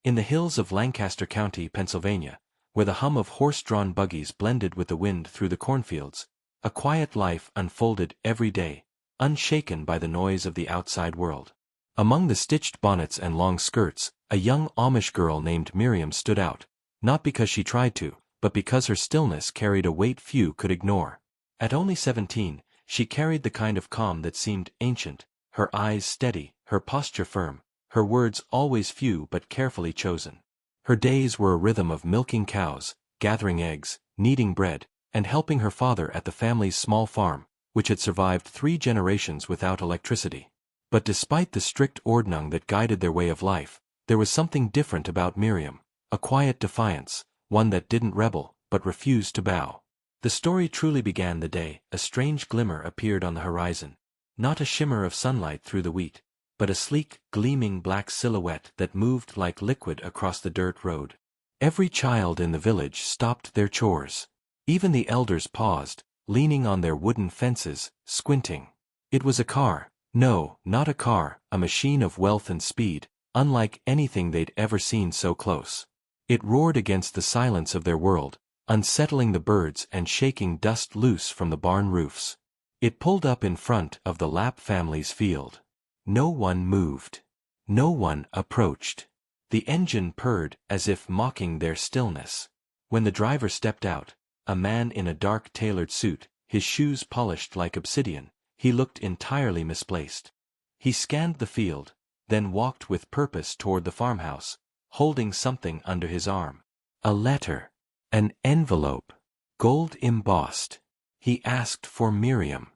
In the hills of Lancaster County, Pennsylvania, where the hum of horse-drawn buggies blended with the wind through the cornfields, a quiet life unfolded every day, unshaken by the noise of the outside world. Among the stitched bonnets and long skirts, a young Amish girl named Miriam stood out, not because she tried to, but because her stillness carried a weight few could ignore. At only 17, she carried the kind of calm that seemed ancient, her eyes steady, her posture firm, her words always few but carefully chosen. Her days were a rhythm of milking cows, gathering eggs, kneading bread, and helping her father at the family's small farm, which had survived 3 generations without electricity. But despite the strict ordnung that guided their way of life, there was something different about Miriam, a quiet defiance, one that didn't rebel, but refused to bow. The story truly began the day a strange glimmer appeared on the horizon, not a shimmer of sunlight through the wheat, but a sleek, gleaming black silhouette that moved like liquid across the dirt road. Every child in the village stopped their chores. Even the elders paused, leaning on their wooden fences, squinting. It was a car. No, not a car, a machine of wealth and speed, unlike anything they'd ever seen so close. It roared against the silence of their world, unsettling the birds and shaking dust loose from the barn roofs. It pulled up in front of the Lapp family's field. No one moved. No one approached. The engine purred as if mocking their stillness. When the driver stepped out, a man in a dark tailored suit, his shoes polished like obsidian, he looked entirely misplaced. He scanned the field, then walked with purpose toward the farmhouse, holding something under his arm. A letter. An envelope. Gold embossed. He asked for Miriam.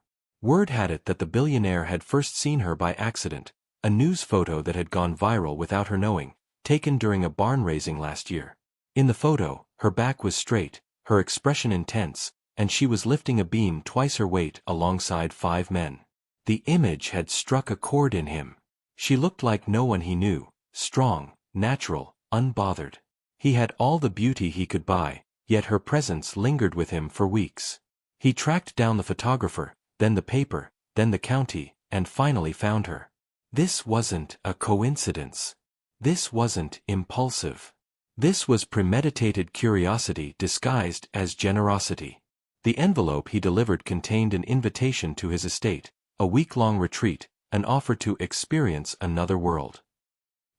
Word had it that the billionaire had first seen her by accident, a news photo that had gone viral without her knowing, taken during a barn raising last year. In the photo, her back was straight, her expression intense, and she was lifting a beam twice her weight alongside 5 men. The image had struck a chord in him. She looked like no one he knew, strong, natural, unbothered. He had all the beauty he could buy, yet her presence lingered with him for weeks. He tracked down the photographer, then the paper, then the county, and finally found her. This wasn't a coincidence. This wasn't impulsive. This was premeditated curiosity disguised as generosity. The envelope he delivered contained an invitation to his estate, a week-long retreat, an offer to experience another world.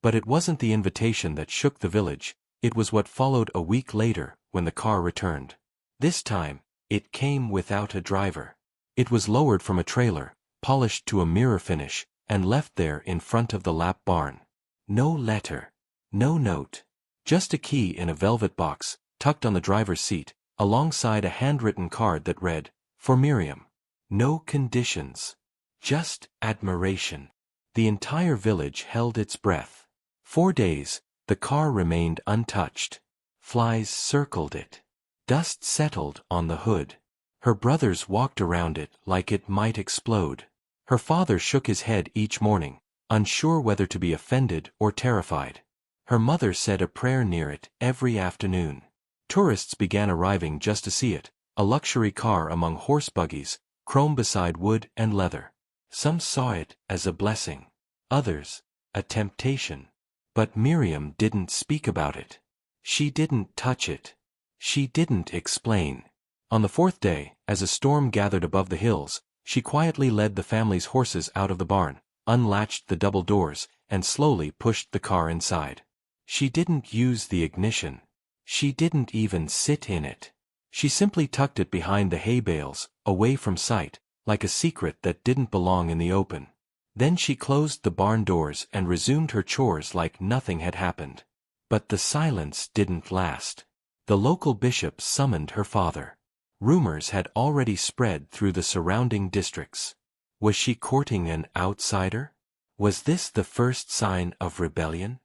But it wasn't the invitation that shook the village, it was what followed a week later, when the car returned. This time, it came without a driver. It was lowered from a trailer, polished to a mirror finish, and left there in front of the Lapp barn. No letter. No note. Just a key in a velvet box, tucked on the driver's seat, alongside a handwritten card that read, "For Miriam." No conditions. Just admiration. The entire village held its breath. 4 days, the car remained untouched. Flies circled it. Dust settled on the hood. Her brothers walked around it like it might explode. Her father shook his head each morning, unsure whether to be offended or terrified. Her mother said a prayer near it every afternoon. Tourists began arriving just to see it, a luxury car among horse buggies, chrome beside wood and leather. Some saw it as a blessing. Others, a temptation. But Miriam didn't speak about it. She didn't touch it. She didn't explain. On the 4th day, as a storm gathered above the hills, she quietly led the family's horses out of the barn, unlatched the double doors, and slowly pushed the car inside. She didn't use the ignition. She didn't even sit in it. She simply tucked it behind the hay bales, away from sight, like a secret that didn't belong in the open. Then she closed the barn doors and resumed her chores like nothing had happened. But the silence didn't last. The local bishop summoned her father. Rumors had already spread through the surrounding districts. Was she courting an outsider? Was this the first sign of rebellion?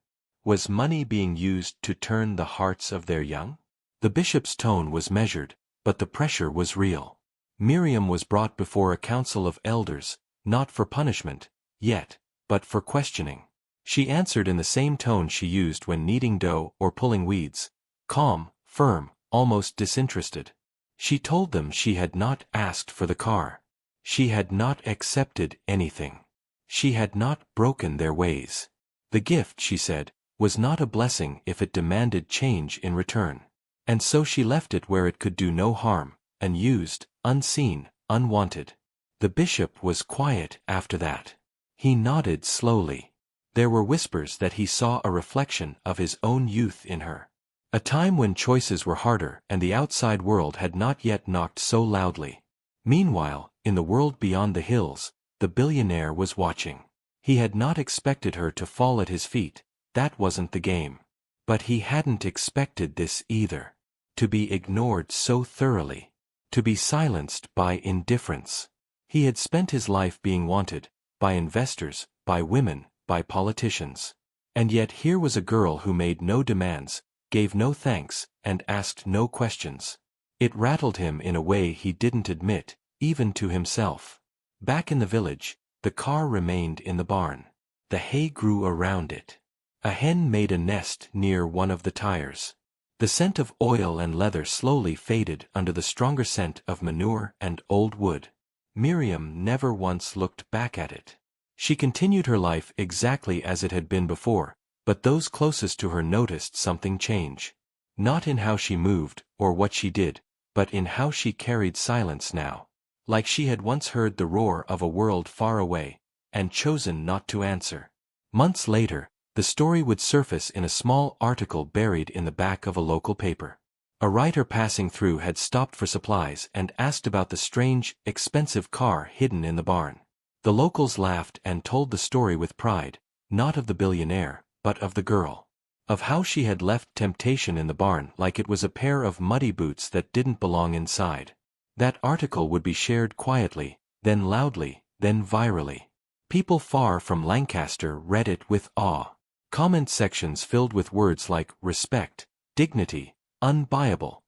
Was money being used to turn the hearts of their young? The bishop's tone was measured, but the pressure was real. Miriam was brought before a council of elders, not for punishment, yet, but for questioning. She answered in the same tone she used when kneading dough or pulling weeds, calm, firm, almost disinterested. She told them she had not asked for the car. She had not accepted anything. She had not broken their ways. The gift, she said, was not a blessing if it demanded change in return. And so she left it where it could do no harm, unused, unseen, unwanted. The bishop was quiet after that. He nodded slowly. There were whispers that he saw a reflection of his own youth in her. A time when choices were harder and the outside world had not yet knocked so loudly. Meanwhile, in the world beyond the hills, the billionaire was watching. He had not expected her to fall at his feet, that wasn't the game. But he hadn't expected this either. To be ignored so thoroughly. To be silenced by indifference. He had spent his life being wanted, by investors, by women, by politicians. And yet here was a girl who made no demands, gave no thanks, and asked no questions. It rattled him in a way he didn't admit, even to himself. Back in the village, the car remained in the barn. The hay grew around it. A hen made a nest near one of the tires. The scent of oil and leather slowly faded under the stronger scent of manure and old wood. Miriam never once looked back at it. She continued her life exactly as it had been before, but those closest to her noticed something change. Not in how she moved, or what she did, but in how she carried silence now. Like she had once heard the roar of a world far away, and chosen not to answer. Months later, the story would surface in a small article buried in the back of a local paper. A writer passing through had stopped for supplies and asked about the strange, expensive car hidden in the barn. The locals laughed and told the story with pride, not of the billionaire, but of the girl. Of how she had left temptation in the barn like it was a pair of muddy boots that didn't belong inside. That article would be shared quietly, then loudly, then virally. People far from Lancaster read it with awe. Comment sections filled with words like respect, dignity, unbuyable.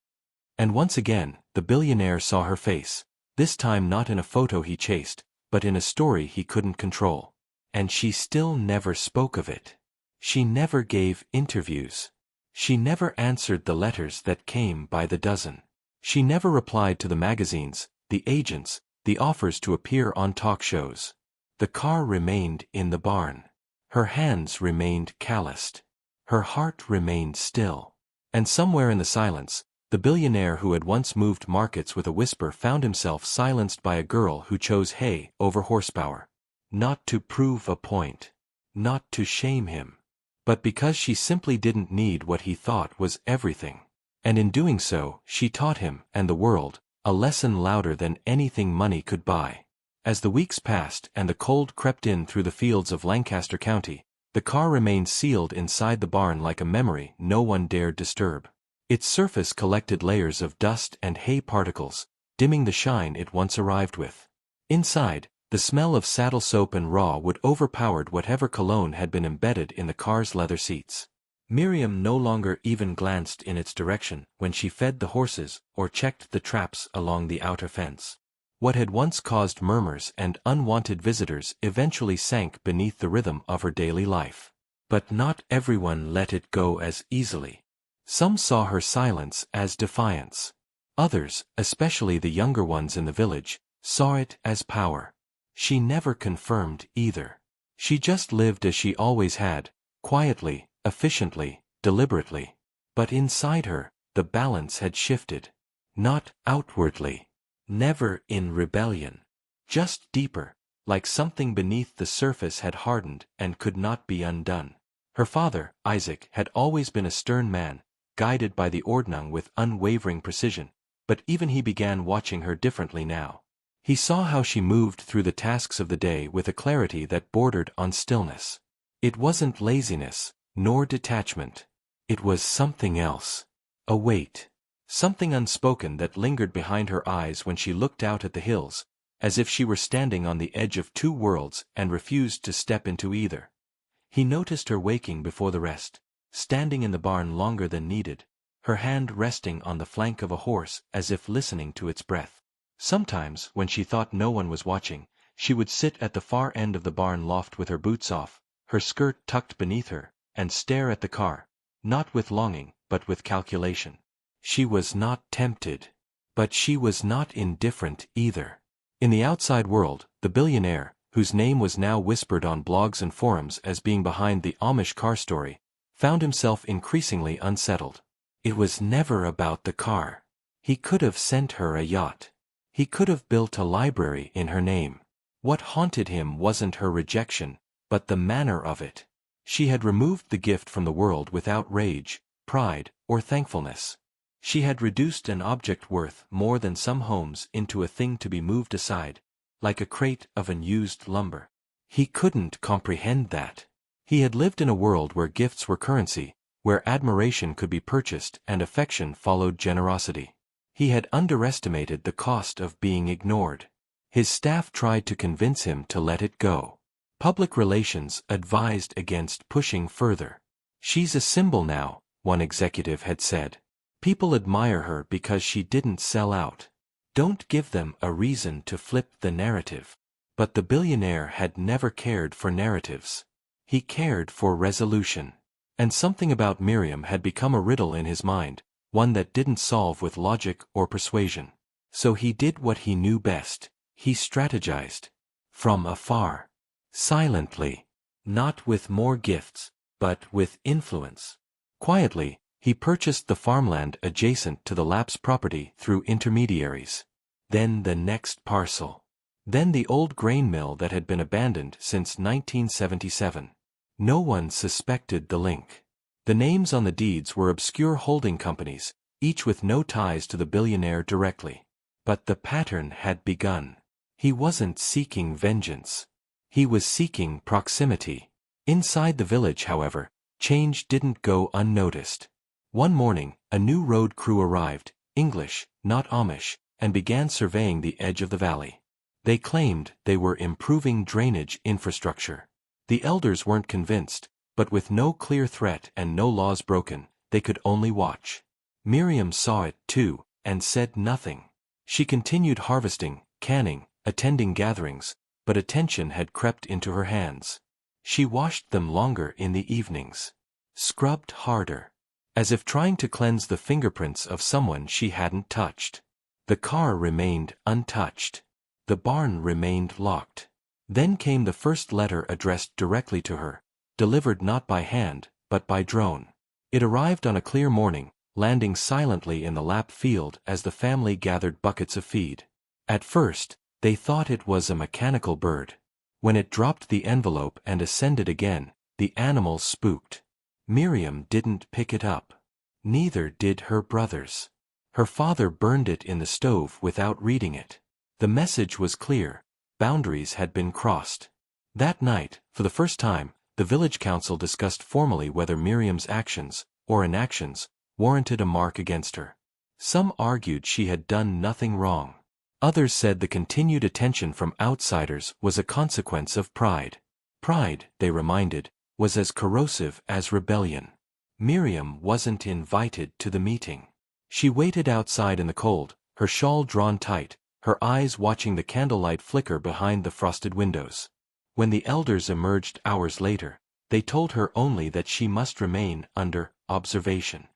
And once again, the billionaire saw her face, this time not in a photo he chased, but in a story he couldn't control. And she still never spoke of it. She never gave interviews. She never answered the letters that came by the dozen. She never replied to the magazines, the agents, the offers to appear on talk shows. The car remained in the barn. Her hands remained calloused. Her heart remained still. And somewhere in the silence, the billionaire who had once moved markets with a whisper found himself silenced by a girl who chose hay over horsepower. Not to prove a point. Not to shame him. But because she simply didn't need what he thought was everything. And in doing so, she taught him, and the world, a lesson louder than anything money could buy. As the weeks passed and the cold crept in through the fields of Lancaster County, the car remained sealed inside the barn like a memory no one dared disturb. Its surface collected layers of dust and hay particles, dimming the shine it once arrived with. Inside, the smell of saddle soap and raw wood overpowered whatever cologne had been embedded in the car's leather seats. Miriam no longer even glanced in its direction when she fed the horses or checked the traps along the outer fence. What had once caused murmurs and unwanted visitors eventually sank beneath the rhythm of her daily life. But not everyone let it go as easily. Some saw her silence as defiance. Others, especially the younger ones in the village, saw it as power. She never confirmed either. She just lived as she always had, quietly, efficiently, deliberately. But inside her, the balance had shifted. Not outwardly. Never in rebellion. Just deeper, like something beneath the surface had hardened and could not be undone. Her father, Isaac, had always been a stern man, guided by the Ordnung with unwavering precision, but even he began watching her differently now. He saw how she moved through the tasks of the day with a clarity that bordered on stillness. It wasn't laziness, nor detachment. It was something else. A weight. Something unspoken that lingered behind her eyes when she looked out at the hills, as if she were standing on the edge of two worlds and refused to step into either. He noticed her waking before the rest, standing in the barn longer than needed, her hand resting on the flank of a horse as if listening to its breath. Sometimes, when she thought no one was watching, she would sit at the far end of the barn loft with her boots off, her skirt tucked beneath her, and stare at the car, not with longing, but with calculation. She was not tempted. But she was not indifferent either. In the outside world, the billionaire, whose name was now whispered on blogs and forums as being behind the Amish car story, found himself increasingly unsettled. It was never about the car. He could have sent her a yacht. He could have built a library in her name. What haunted him wasn't her rejection, but the manner of it. She had removed the gift from the world without rage, pride, or thankfulness. She had reduced an object worth more than some homes into a thing to be moved aside, like a crate of unused lumber. He couldn't comprehend that. He had lived in a world where gifts were currency, where admiration could be purchased and affection followed generosity. He had underestimated the cost of being ignored. His staff tried to convince him to let it go. Public relations advised against pushing further. "She's a symbol now," one executive had said. "People admire her because she didn't sell out. Don't give them a reason to flip the narrative." But the billionaire had never cared for narratives. He cared for resolution. And something about Miriam had become a riddle in his mind, one that didn't solve with logic or persuasion. So he did what he knew best. He strategized. From afar. Silently. Not with more gifts, but with influence. Quietly, he purchased the farmland adjacent to the Lapp's property through intermediaries. Then the next parcel. Then the old grain mill that had been abandoned since 1977. No one suspected the link. The names on the deeds were obscure holding companies, each with no ties to the billionaire directly. But the pattern had begun. He wasn't seeking vengeance. He was seeking proximity. Inside the village, however, change didn't go unnoticed. One morning, a new road crew arrived, English, not Amish, and began surveying the edge of the valley. They claimed they were improving drainage infrastructure. The elders weren't convinced, but with no clear threat and no laws broken, they could only watch. Miriam saw it too, and said nothing. She continued harvesting, canning, attending gatherings, but attention had crept into her hands. She washed them longer in the evenings. Scrubbed harder. As if trying to cleanse the fingerprints of someone she hadn't touched. The car remained untouched. The barn remained locked. Then came the first letter addressed directly to her, delivered not by hand, but by drone. It arrived on a clear morning, landing silently in the Lapp field as the family gathered buckets of feed. At first, they thought it was a mechanical bird. When it dropped the envelope and ascended again, the animal spooked. Miriam didn't pick it up. Neither did her brothers. Her father burned it in the stove without reading it. The message was clear. Boundaries had been crossed. That night, for the first time, the village council discussed formally whether Miriam's actions, or inactions, warranted a mark against her. Some argued she had done nothing wrong. Others said the continued attention from outsiders was a consequence of pride. Pride, they reminded, was as corrosive as rebellion. Miriam wasn't invited to the meeting. She waited outside in the cold, her shawl drawn tight, her eyes watching the candlelight flicker behind the frosted windows. When the elders emerged hours later, they told her only that she must remain under observation.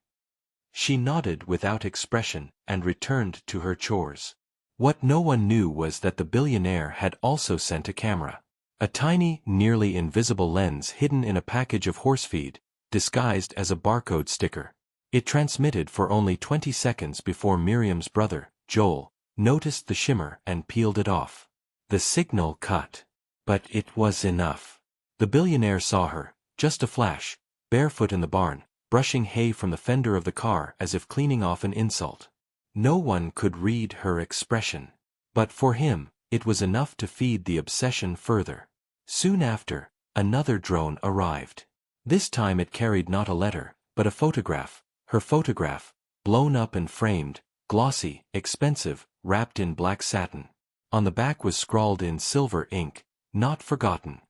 She nodded without expression and returned to her chores. What no one knew was that the billionaire had also sent a camera. A tiny, nearly invisible lens hidden in a package of horse feed, disguised as a barcode sticker. It transmitted for only 20 seconds before Miriam's brother, Joel, noticed the shimmer and peeled it off. The signal cut. But it was enough. The billionaire saw her, just a flash, barefoot in the barn, brushing hay from the fender of the car as if cleaning off an insult. No one could read her expression. But for him, it was enough to feed the obsession further. Soon after, another drone arrived. This time it carried not a letter, but a photograph. Her photograph, blown up and framed, glossy, expensive, wrapped in black satin. On the back was scrawled in silver ink, "Not forgotten."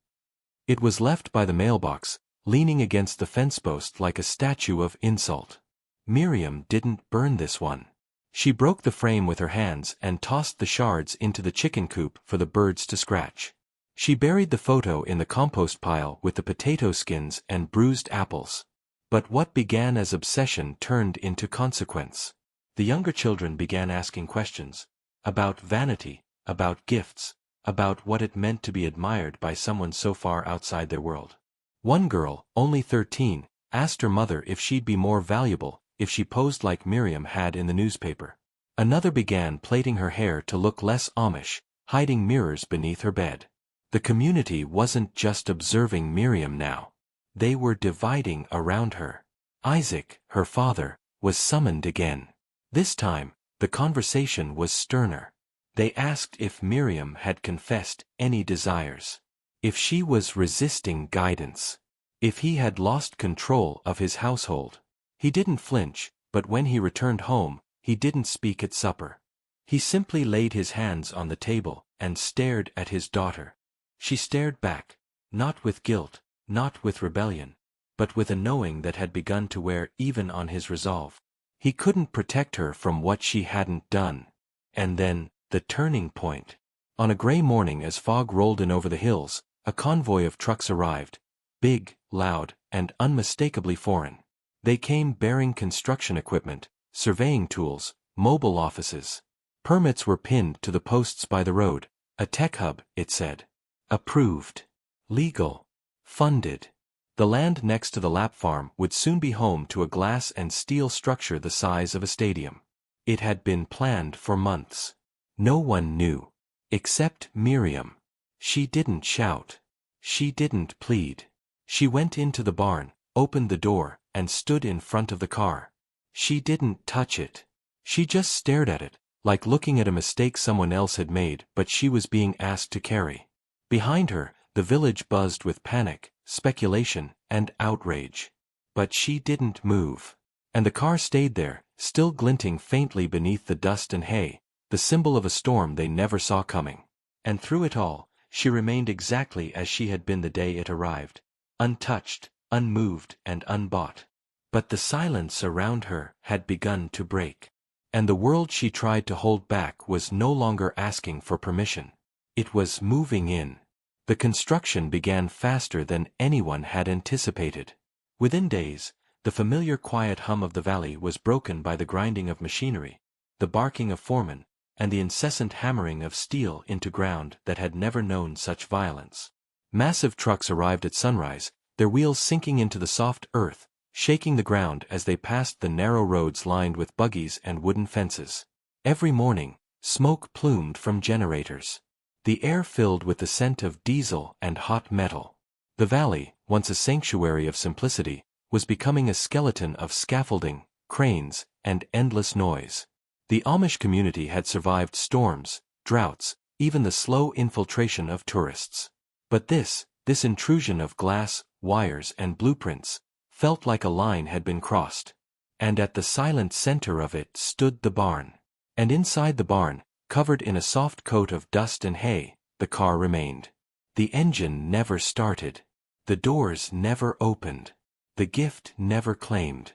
It was left by the mailbox, leaning against the fence post like a statue of insult. Miriam didn't burn this one. She broke the frame with her hands and tossed the shards into the chicken coop for the birds to scratch. She buried the photo in the compost pile with the potato skins and bruised apples. But what began as obsession turned into consequence. The younger children began asking questions. About vanity, about gifts, about what it meant to be admired by someone so far outside their world. One girl, only 13, asked her mother if she'd be more valuable if she posed like Miriam had in the newspaper. Another began plaiting her hair to look less Amish, hiding mirrors beneath her bed. The community wasn't just observing Miriam now. They were dividing around her. Isaac, her father, was summoned again. This time, the conversation was sterner. They asked if Miriam had confessed any desires. If she was resisting guidance. If he had lost control of his household. He didn't flinch, but when he returned home, he didn't speak at supper. He simply laid his hands on the table and stared at his daughter. She stared back, not with guilt, not with rebellion, but with a knowing that had begun to wear even on his resolve. He couldn't protect her from what she hadn't done. And then, the turning point. On a gray morning as fog rolled in over the hills, a convoy of trucks arrived, big, loud, and unmistakably foreign. They came bearing construction equipment, surveying tools, mobile offices. Permits were pinned to the posts by the road. A tech hub, it said. Approved. Legal. Funded. The land next to the lap farm would soon be home to a glass and steel structure the size of a stadium. It had been planned for months. No one knew. Except Miriam. She didn't shout. She didn't plead. She went into the barn, opened the door, and stood in front of the car. She didn't touch it. She just stared at it, like looking at a mistake someone else had made but she was being asked to carry. Behind her, the village buzzed with panic, speculation, and outrage. But she didn't move. And the car stayed there, still glinting faintly beneath the dust and hay, the symbol of a storm they never saw coming. And through it all, she remained exactly as she had been the day it arrived, untouched, unmoved, and unbought. But the silence around her had begun to break. And the world she tried to hold back was no longer asking for permission. It was moving in. The construction began faster than anyone had anticipated. Within days, the familiar quiet hum of the valley was broken by the grinding of machinery, the barking of foremen, and the incessant hammering of steel into ground that had never known such violence. Massive trucks arrived at sunrise, their wheels sinking into the soft earth, shaking the ground as they passed the narrow roads lined with buggies and wooden fences. Every morning, smoke plumed from generators. The air filled with the scent of diesel and hot metal. The valley, once a sanctuary of simplicity, was becoming a skeleton of scaffolding, cranes, and endless noise. The Amish community had survived storms, droughts, even the slow infiltration of tourists. But this intrusion of glass, wires, and blueprints, felt like a line had been crossed. And at the silent center of it stood the barn. And inside the barn, covered in a soft coat of dust and hay, the car remained. The engine never started. The doors never opened. The gift never claimed.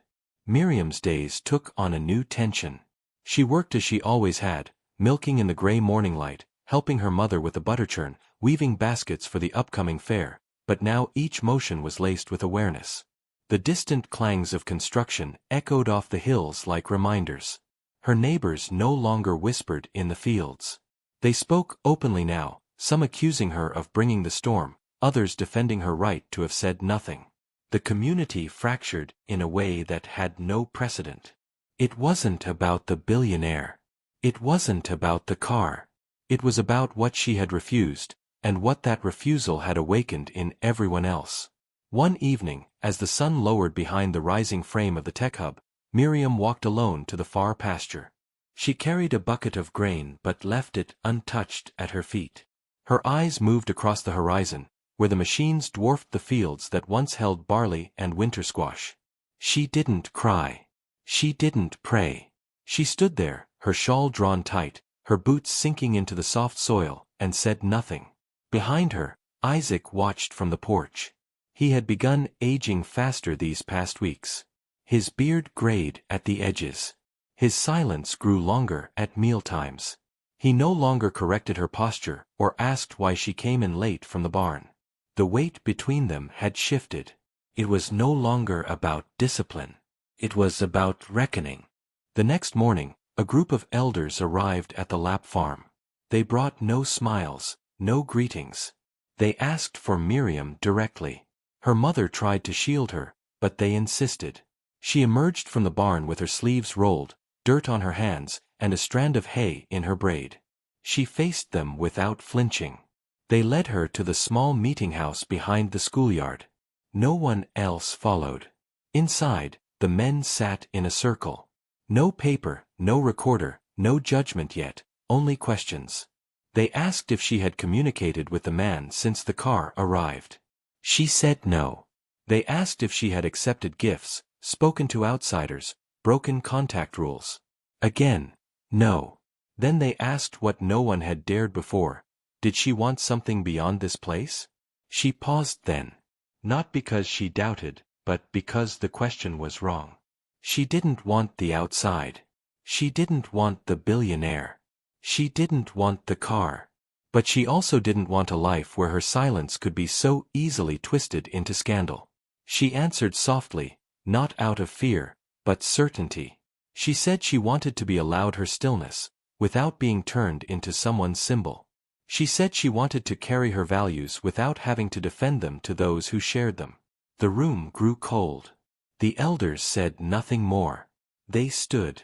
Miriam's days took on a new tension. She worked as she always had, milking in the gray morning light, helping her mother with the butter churn, weaving baskets for the upcoming fair, but now each motion was laced with awareness. The distant clangs of construction echoed off the hills like reminders. Her neighbors no longer whispered in the fields. They spoke openly now, some accusing her of bringing the storm, others defending her right to have said nothing. The community fractured in a way that had no precedent. It wasn't about the billionaire. It wasn't about the car. It was about what she had refused, and what that refusal had awakened in everyone else. One evening, as the sun lowered behind the rising frame of the tech hub, Miriam walked alone to the far pasture. She carried a bucket of grain but left it untouched at her feet. Her eyes moved across the horizon, where the machines dwarfed the fields that once held barley and winter squash. She didn't cry. She didn't pray. She stood there, her shawl drawn tight, her boots sinking into the soft soil, and said nothing. Behind her, Isaac watched from the porch. He had begun aging faster these past weeks. His beard grayed at the edges. His silence grew longer at mealtimes. He no longer corrected her posture or asked why she came in late from the barn. The weight between them had shifted. It was no longer about discipline. It was about reckoning. The next morning, a group of elders arrived at the Lap farm. They brought no smiles, no greetings. They asked for Miriam directly. Her mother tried to shield her, but they insisted. She emerged from the barn with her sleeves rolled, dirt on her hands, and a strand of hay in her braid. She faced them without flinching. They led her to the small meeting house behind the schoolyard. No one else followed. Inside, the men sat in a circle. No paper, no recorder, no judgment yet, only questions. They asked if she had communicated with the man since the car arrived. She said no. They asked if she had accepted gifts, spoken to outsiders, broken contact rules. Again, no. Then they asked what no one had dared before. Did she want something beyond this place? She paused then. Not because she doubted, but because the question was wrong. She didn't want the outside. She didn't want the billionaire. She didn't want the car. But she also didn't want a life where her silence could be so easily twisted into scandal. She answered softly, not out of fear, but certainty. She said she wanted to be allowed her stillness, without being turned into someone's symbol. She said she wanted to carry her values without having to defend them to those who shared them. The room grew cold. The elders said nothing more. They stood.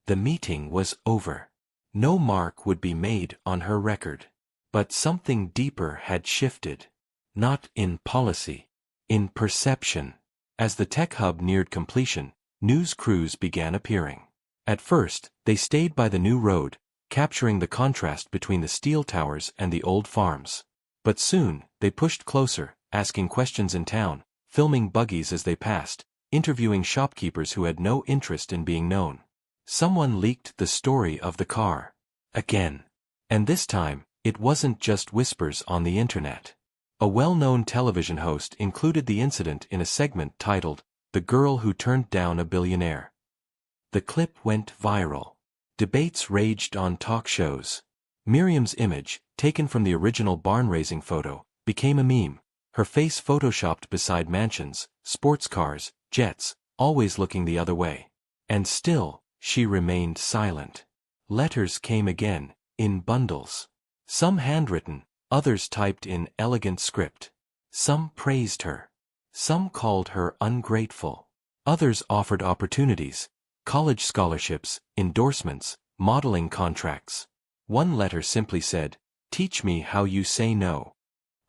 The meeting was over. No mark would be made on her record. But something deeper had shifted. Not in policy. In perception. As the tech hub neared completion, news crews began appearing. At first, they stayed by the new road, capturing the contrast between the steel towers and the old farms. But soon, they pushed closer, asking questions in town, filming buggies as they passed, interviewing shopkeepers who had no interest in being known. Someone leaked the story of the car. Again. And this time, it wasn't just whispers on the internet. A well-known television host included the incident in a segment titled, "The Girl Who Turned Down a Billionaire." The clip went viral. Debates raged on talk shows. Miriam's image, taken from the original barn-raising photo, became a meme, her face photoshopped beside mansions, sports cars, jets, always looking the other way. And still, she remained silent. Letters came again, in bundles. Some handwritten, others typed in elegant script. Some praised her. Some called her ungrateful. Others offered opportunities, college scholarships, endorsements, modeling contracts. One letter simply said, "Teach me how you say no."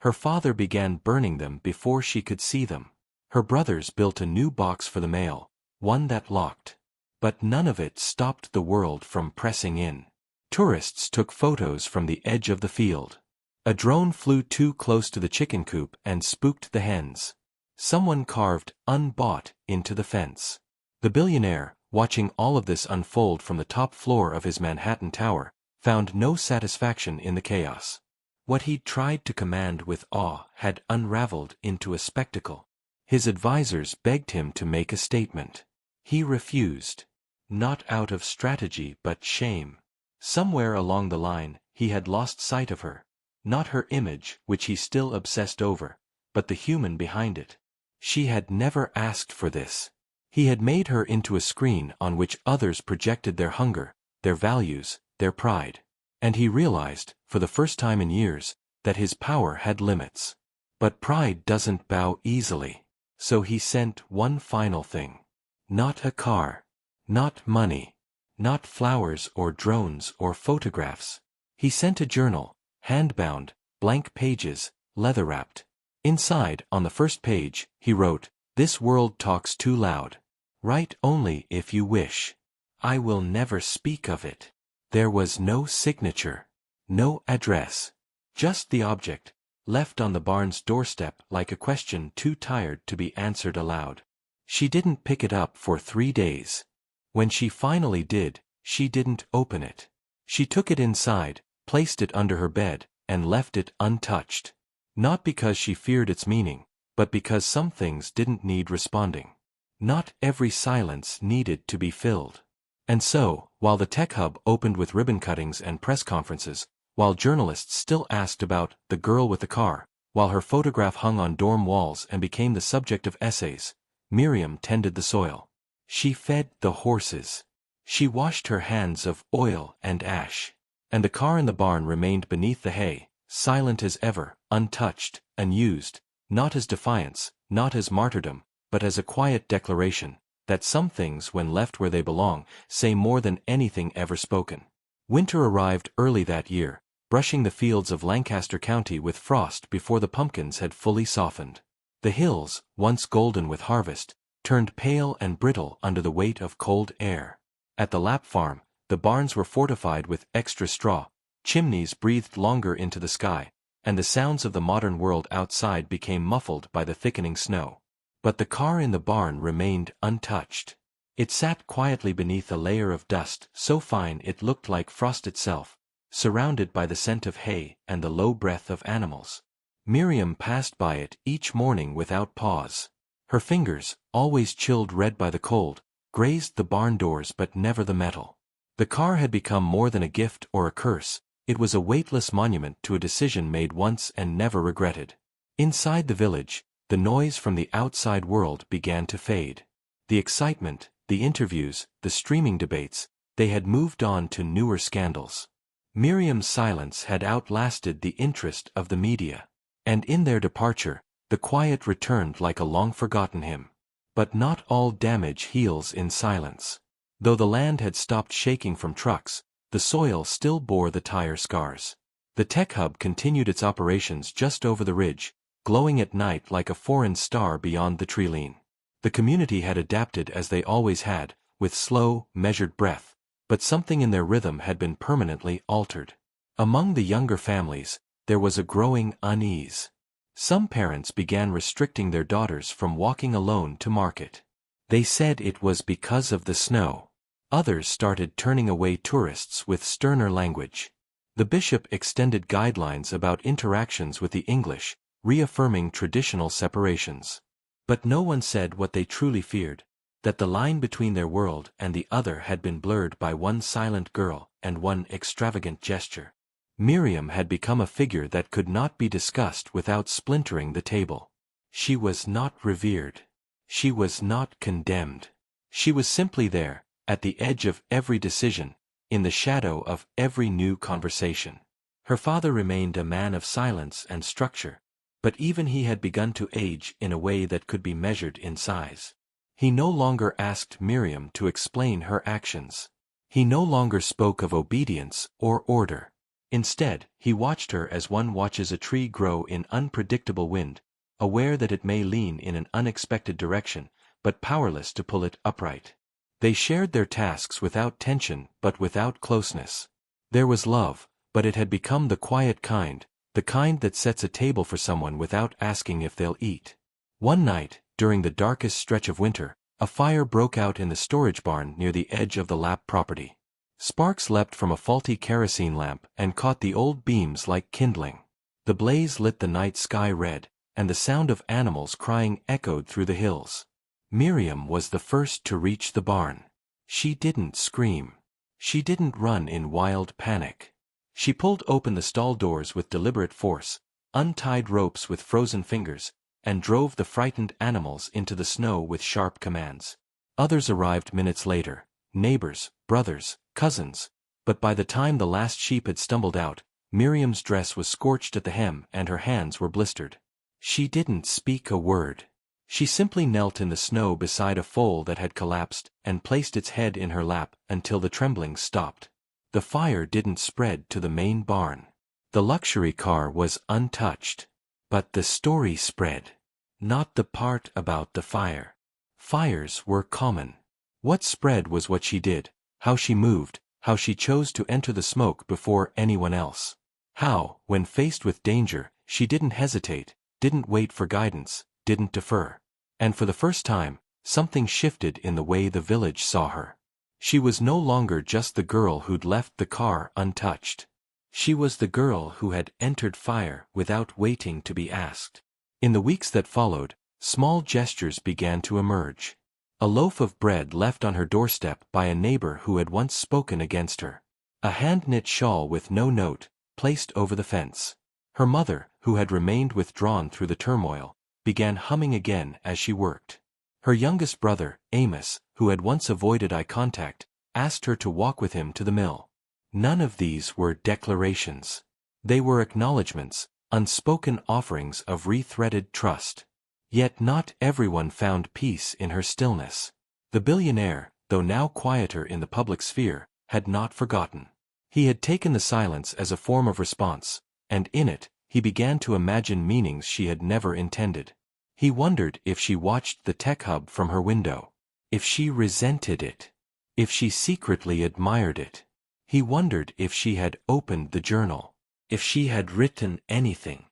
Her father began burning them before she could see them. Her brothers built a new box for the mail, one that locked. But none of it stopped the world from pressing in. Tourists took photos from the edge of the field. A drone flew too close to the chicken coop and spooked the hens. Someone carved "Unbought" into the fence. The billionaire, watching all of this unfold from the top floor of his Manhattan tower, found no satisfaction in the chaos. What he'd tried to command with awe had unraveled into a spectacle. His advisors begged him to make a statement. He refused. Not out of strategy but shame. Somewhere along the line, he had lost sight of her. Not her image, which he still obsessed over, but the human behind it. She had never asked for this. He had made her into a screen on which others projected their hunger, their values, their pride. And he realized, for the first time in years, that his power had limits. But pride doesn't bow easily. So he sent one final thing. Not a car. Not money. Not flowers or drones or photographs. He sent a journal, hand-bound, blank pages, leather-wrapped. Inside, on the first page, he wrote, "This world talks too loud. Write only if you wish. I will never speak of it." There was no signature. No address. Just the object, left on the barn's doorstep like a question too tired to be answered aloud. She didn't pick it up for 3 days. When she finally did, she didn't open it. She took it inside, placed it under her bed, and left it untouched. Not because she feared its meaning, but because some things didn't need responding. Not every silence needed to be filled. And so, while the tech hub opened with ribbon cuttings and press conferences, while journalists still asked about the girl with the car, while her photograph hung on dorm walls and became the subject of essays, Miriam tended the soil. She fed the horses. She washed her hands of oil and ash. And the car in the barn remained beneath the hay, silent as ever, untouched, unused, not as defiance, not as martyrdom, but as a quiet declaration that some things, when left where they belong, say more than anything ever spoken. Winter arrived early that year, brushing the fields of Lancaster County with frost before the pumpkins had fully softened. The hills, once golden with harvest, turned pale and brittle under the weight of cold air. At the Lapp farm, the barns were fortified with extra straw, chimneys breathed longer into the sky, and the sounds of the modern world outside became muffled by the thickening snow. But the car in the barn remained untouched. It sat quietly beneath a layer of dust so fine it looked like frost itself, surrounded by the scent of hay and the low breath of animals. Miriam passed by it each morning without pause. Her fingers, always chilled red by the cold, grazed the barn doors but never the metal. The car had become more than a gift or a curse, it was a weightless monument to a decision made once and never regretted. Inside the village, the noise from the outside world began to fade. The excitement, the interviews, the streaming debates, they had moved on to newer scandals. Miriam's silence had outlasted the interest of the media. And in their departure, the quiet returned like a long-forgotten hymn. But not all damage heals in silence. Though the land had stopped shaking from trucks, the soil still bore the tire scars. The tech hub continued its operations just over the ridge, glowing at night like a foreign star beyond the tree-line. The community had adapted as they always had, with slow, measured breath, but something in their rhythm had been permanently altered. Among the younger families, there was a growing unease. Some parents began restricting their daughters from walking alone to market. They said it was because of the snow. Others started turning away tourists with sterner language. The bishop extended guidelines about interactions with the English, reaffirming traditional separations. But no one said what they truly feared, that the line between their world and the other had been blurred by one silent girl and one extravagant gesture. Miriam had become a figure that could not be discussed without splintering the table. She was not revered. She was not condemned. She was simply there, at the edge of every decision, in the shadow of every new conversation. Her father remained a man of silence and structure, but even he had begun to age in a way that could be measured in size. He no longer asked Miriam to explain her actions. He no longer spoke of obedience or order. Instead, he watched her as one watches a tree grow in unpredictable wind, aware that it may lean in an unexpected direction, but powerless to pull it upright. They shared their tasks without tension but without closeness. There was love, but it had become the quiet kind, the kind that sets a table for someone without asking if they'll eat. One night, during the darkest stretch of winter, a fire broke out in the storage barn near the edge of the Lapp property. Sparks leapt from a faulty kerosene lamp and caught the old beams like kindling. The blaze lit the night sky red, and the sound of animals crying echoed through the hills. Miriam was the first to reach the barn. She didn't scream. She didn't run in wild panic. She pulled open the stall doors with deliberate force, untied ropes with frozen fingers, and drove the frightened animals into the snow with sharp commands. Others arrived minutes later, neighbors, brothers, cousins, but by the time the last sheep had stumbled out, Miriam's dress was scorched at the hem and her hands were blistered. She didn't speak a word. She simply knelt in the snow beside a foal that had collapsed and placed its head in her lap until the trembling stopped. The fire didn't spread to the main barn. The luxury car was untouched. But the story spread. Not the part about the fire. Fires were common. What spread was what she did, how she moved, how she chose to enter the smoke before anyone else. How, when faced with danger, she didn't hesitate, didn't wait for guidance, didn't defer. And for the first time, something shifted in the way the village saw her. She was no longer just the girl who'd left the car untouched. She was the girl who had entered fire without waiting to be asked. In the weeks that followed, small gestures began to emerge. A loaf of bread left on her doorstep by a neighbor who had once spoken against her. A hand-knit shawl with no note, placed over the fence. Her mother, who had remained withdrawn through the turmoil, began humming again as she worked. Her youngest brother, Amos, who had once avoided eye contact, asked her to walk with him to the mill. None of these were declarations. They were acknowledgments, unspoken offerings of rethreaded trust. Yet not everyone found peace in her stillness. The billionaire, though now quieter in the public sphere, had not forgotten. He had taken the silence as a form of response, and in it, he began to imagine meanings she had never intended. He wondered if she watched the tech hub from her window. If she resented it. If she secretly admired it. He wondered if she had opened the journal. If she had written anything.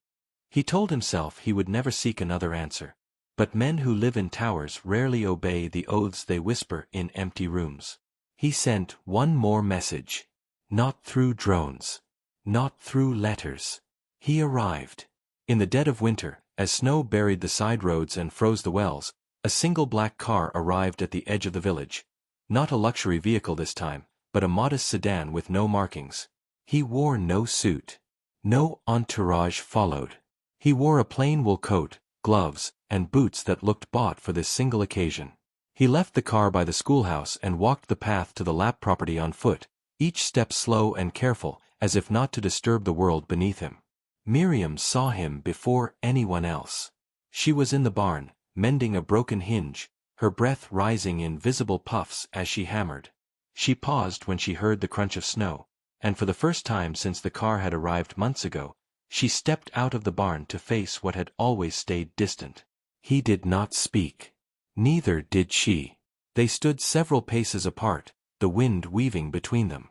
He told himself he would never seek another answer. But men who live in towers rarely obey the oaths they whisper in empty rooms. He sent one more message. Not through drones. Not through letters. He arrived. In the dead of winter, as snow buried the side roads and froze the wells, a single black car arrived at the edge of the village. Not a luxury vehicle this time, but a modest sedan with no markings. He wore no suit. No entourage followed. He wore a plain wool coat, gloves, and boots that looked bought for this single occasion. He left the car by the schoolhouse and walked the path to the Lapp property on foot, each step slow and careful, as if not to disturb the world beneath him. Miriam saw him before anyone else. She was in the barn, mending a broken hinge, her breath rising in visible puffs as she hammered. She paused when she heard the crunch of snow, and for the first time since the car had arrived months ago, she stepped out of the barn to face what had always stayed distant. He did not speak. Neither did she. They stood several paces apart, the wind weaving between them.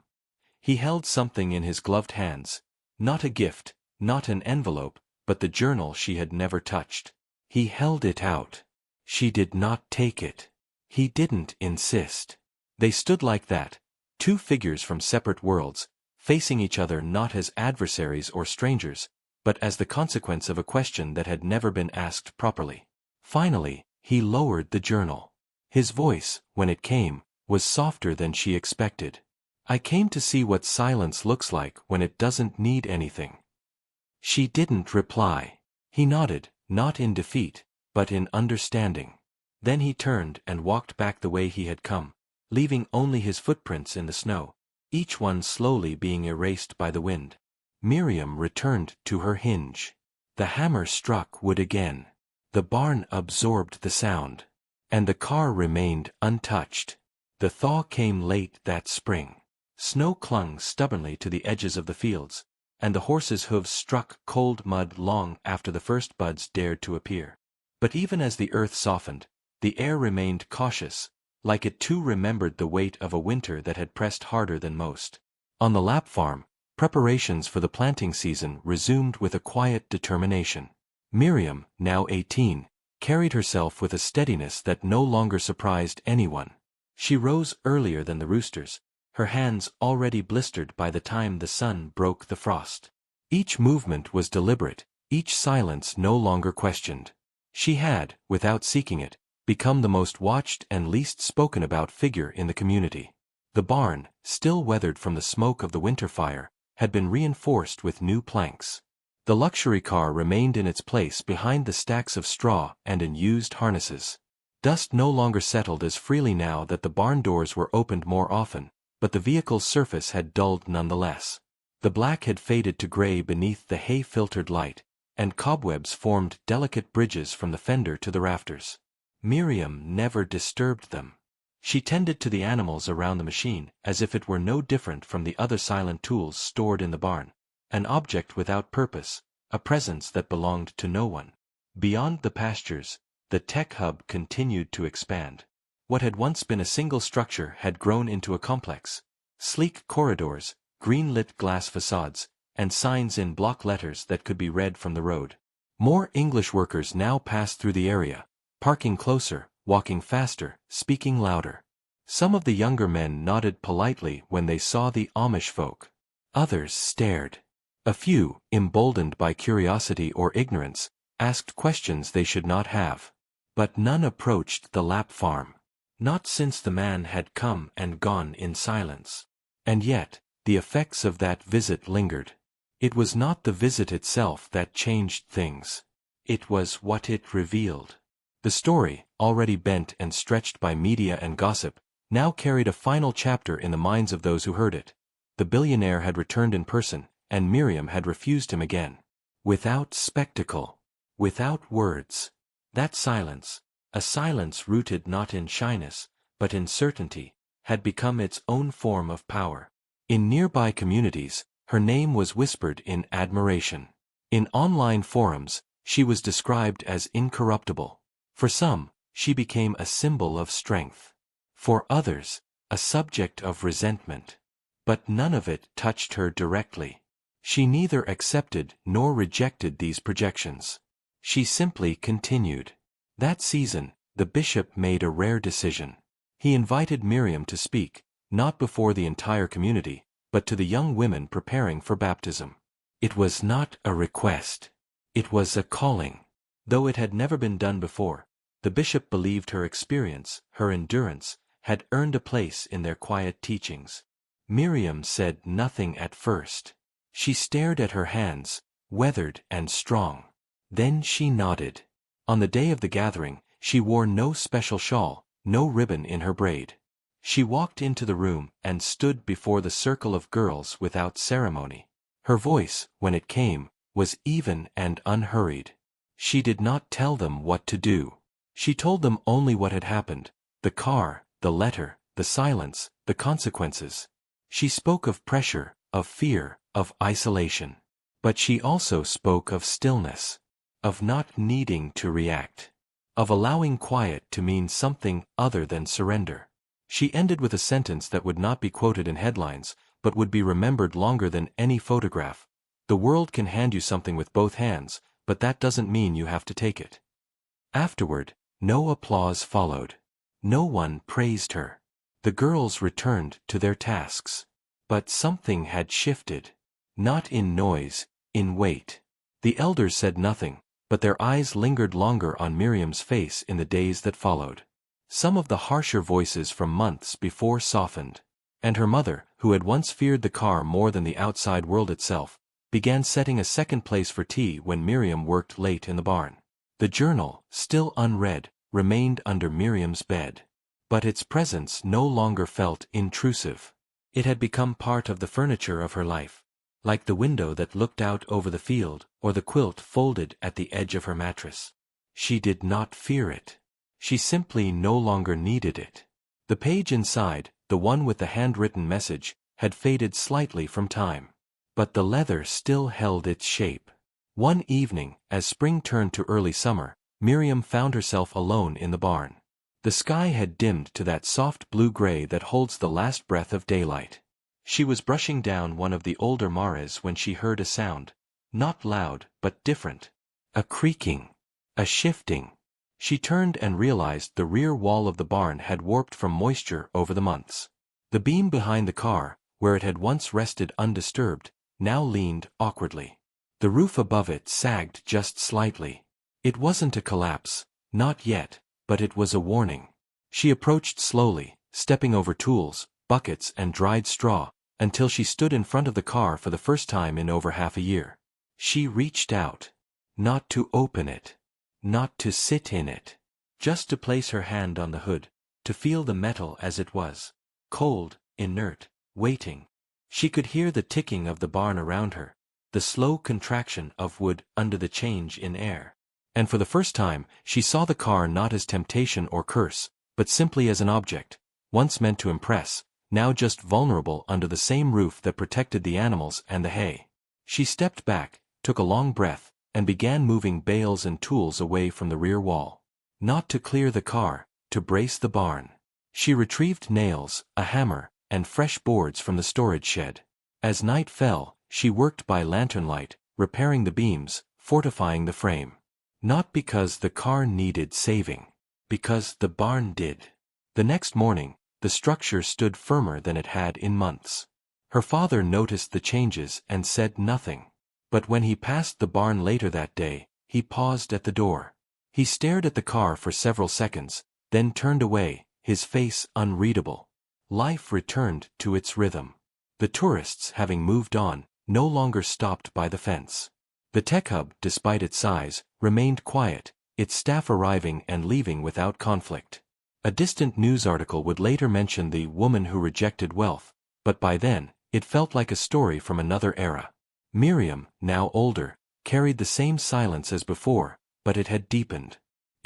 He held something in his gloved hands, not a gift, not an envelope, but the journal she had never touched. He held it out. She did not take it. He didn't insist. They stood like that, two figures from separate worlds, facing each other not as adversaries or strangers, but as the consequence of a question that had never been asked properly. Finally, he lowered the journal. His voice, when it came, was softer than she expected. I came to see what silence looks like when it doesn't need anything. She didn't reply. He nodded, not in defeat, but in understanding. Then he turned and walked back the way he had come, leaving only his footprints in the snow, each one slowly being erased by the wind. Miriam returned to her hinge. The hammer struck wood again. The barn absorbed the sound. And the car remained untouched. The thaw came late that spring. Snow clung stubbornly to the edges of the fields, and the horses' hooves struck cold mud long after the first buds dared to appear. But even as the earth softened, the air remained cautious, like it too remembered the weight of a winter that had pressed harder than most. On the Lapp farm, preparations for the planting season resumed with a quiet determination. Miriam, now 18, carried herself with a steadiness that no longer surprised anyone. She rose earlier than the roosters, her hands already blistered by the time the sun broke the frost. Each movement was deliberate, each silence no longer questioned. She had, without seeking it, become the most watched and least spoken about figure in the community. The barn, still weathered from the smoke of the winter fire, had been reinforced with new planks. The luxury car remained in its place behind the stacks of straw and unused harnesses. Dust no longer settled as freely now that the barn doors were opened more often, but the vehicle's surface had dulled nonetheless. The black had faded to gray beneath the hay-filtered light, and cobwebs formed delicate bridges from the fender to the rafters. Miriam never disturbed them. She tended to the animals around the machine as if it were no different from the other silent tools stored in the barn, an object without purpose, a presence that belonged to no one. Beyond the pastures, the tech hub continued to expand. What had once been a single structure had grown into a complex. Sleek corridors, green-lit glass facades, and signs in block letters that could be read from the road. More English workers now passed through the area, parking closer, walking faster, speaking louder. Some of the younger men nodded politely when they saw the Amish folk. Others stared. A few, emboldened by curiosity or ignorance, asked questions they should not have. But none approached the Lapp farm. Not since the man had come and gone in silence. And yet, the effects of that visit lingered. It was not the visit itself that changed things. It was what it revealed. The story, already bent and stretched by media and gossip, now carried a final chapter in the minds of those who heard it. The billionaire had returned in person, and Miriam had refused him again. Without spectacle. Without words. That silence, a silence rooted not in shyness, but in certainty, had become its own form of power. In nearby communities, her name was whispered in admiration. In online forums, she was described as incorruptible. For some, she became a symbol of strength. For others, a subject of resentment. But none of it touched her directly. She neither accepted nor rejected these projections. She simply continued. That season, the bishop made a rare decision. He invited Miriam to speak, not before the entire community, but to the young women preparing for baptism. It was not a request. It was a calling. Though it had never been done before, the bishop believed her experience, her endurance, had earned a place in their quiet teachings. Miriam said nothing at first. She stared at her hands, weathered and strong. Then she nodded. On the day of the gathering, she wore no special shawl, no ribbon in her braid. She walked into the room and stood before the circle of girls without ceremony. Her voice, when it came, was even and unhurried. She did not tell them what to do. She told them only what had happened: the car, the letter, the silence, the consequences. She spoke of pressure, of fear, of isolation. But she also spoke of stillness, of not needing to react, of allowing quiet to mean something other than surrender. She ended with a sentence that would not be quoted in headlines, but would be remembered longer than any photograph. The world can hand you something with both hands, but that doesn't mean you have to take it. Afterward, no applause followed. No one praised her. The girls returned to their tasks. But something had shifted. Not in noise, in weight. The elders said nothing, but their eyes lingered longer on Miriam's face in the days that followed. Some of the harsher voices from months before softened. And her mother, who had once feared the car more than the outside world itself, began setting a second place for tea when Miriam worked late in the barn. The journal, still unread, remained under Miriam's bed. But its presence no longer felt intrusive. It had become part of the furniture of her life, like the window that looked out over the field, or the quilt folded at the edge of her mattress. She did not fear it. She simply no longer needed it. The page inside, the one with the handwritten message, had faded slightly from time. But the leather still held its shape. One evening, as spring turned to early summer, Miriam found herself alone in the barn. The sky had dimmed to that soft blue-gray that holds the last breath of daylight. She was brushing down one of the older mares when she heard a sound, not loud but different. A creaking. A shifting. She turned and realized the rear wall of the barn had warped from moisture over the months. The beam behind the car, where it had once rested undisturbed, now leaned awkwardly. The roof above it sagged just slightly. It wasn't a collapse, not yet, but it was a warning. She approached slowly, stepping over tools, buckets and dried straw, until she stood in front of the car for the first time in over half a year. She reached out. Not to open it. Not to sit in it. Just to place her hand on the hood, to feel the metal as it was. Cold, inert, waiting. She could hear the ticking of the barn around her, the slow contraction of wood under the change in air. And for the first time, she saw the car not as temptation or curse, but simply as an object, once meant to impress, now just vulnerable under the same roof that protected the animals and the hay. She stepped back, took a long breath, and began moving bales and tools away from the rear wall. Not to clear the car, to brace the barn. She retrieved nails, a hammer, and fresh boards from the storage shed. As night fell, she worked by lantern light, repairing the beams, fortifying the frame. Not because the car needed saving. Because the barn did. The next morning, the structure stood firmer than it had in months. Her father noticed the changes and said nothing. But when he passed the barn later that day, he paused at the door. He stared at the car for several seconds, then turned away, his face unreadable. Life returned to its rhythm. The tourists, having moved on, no longer stopped by the fence. The tech hub, despite its size, remained quiet, its staff arriving and leaving without conflict. A distant news article would later mention the woman who rejected wealth, but by then, it felt like a story from another era. Miriam, now older, carried the same silence as before, but it had deepened.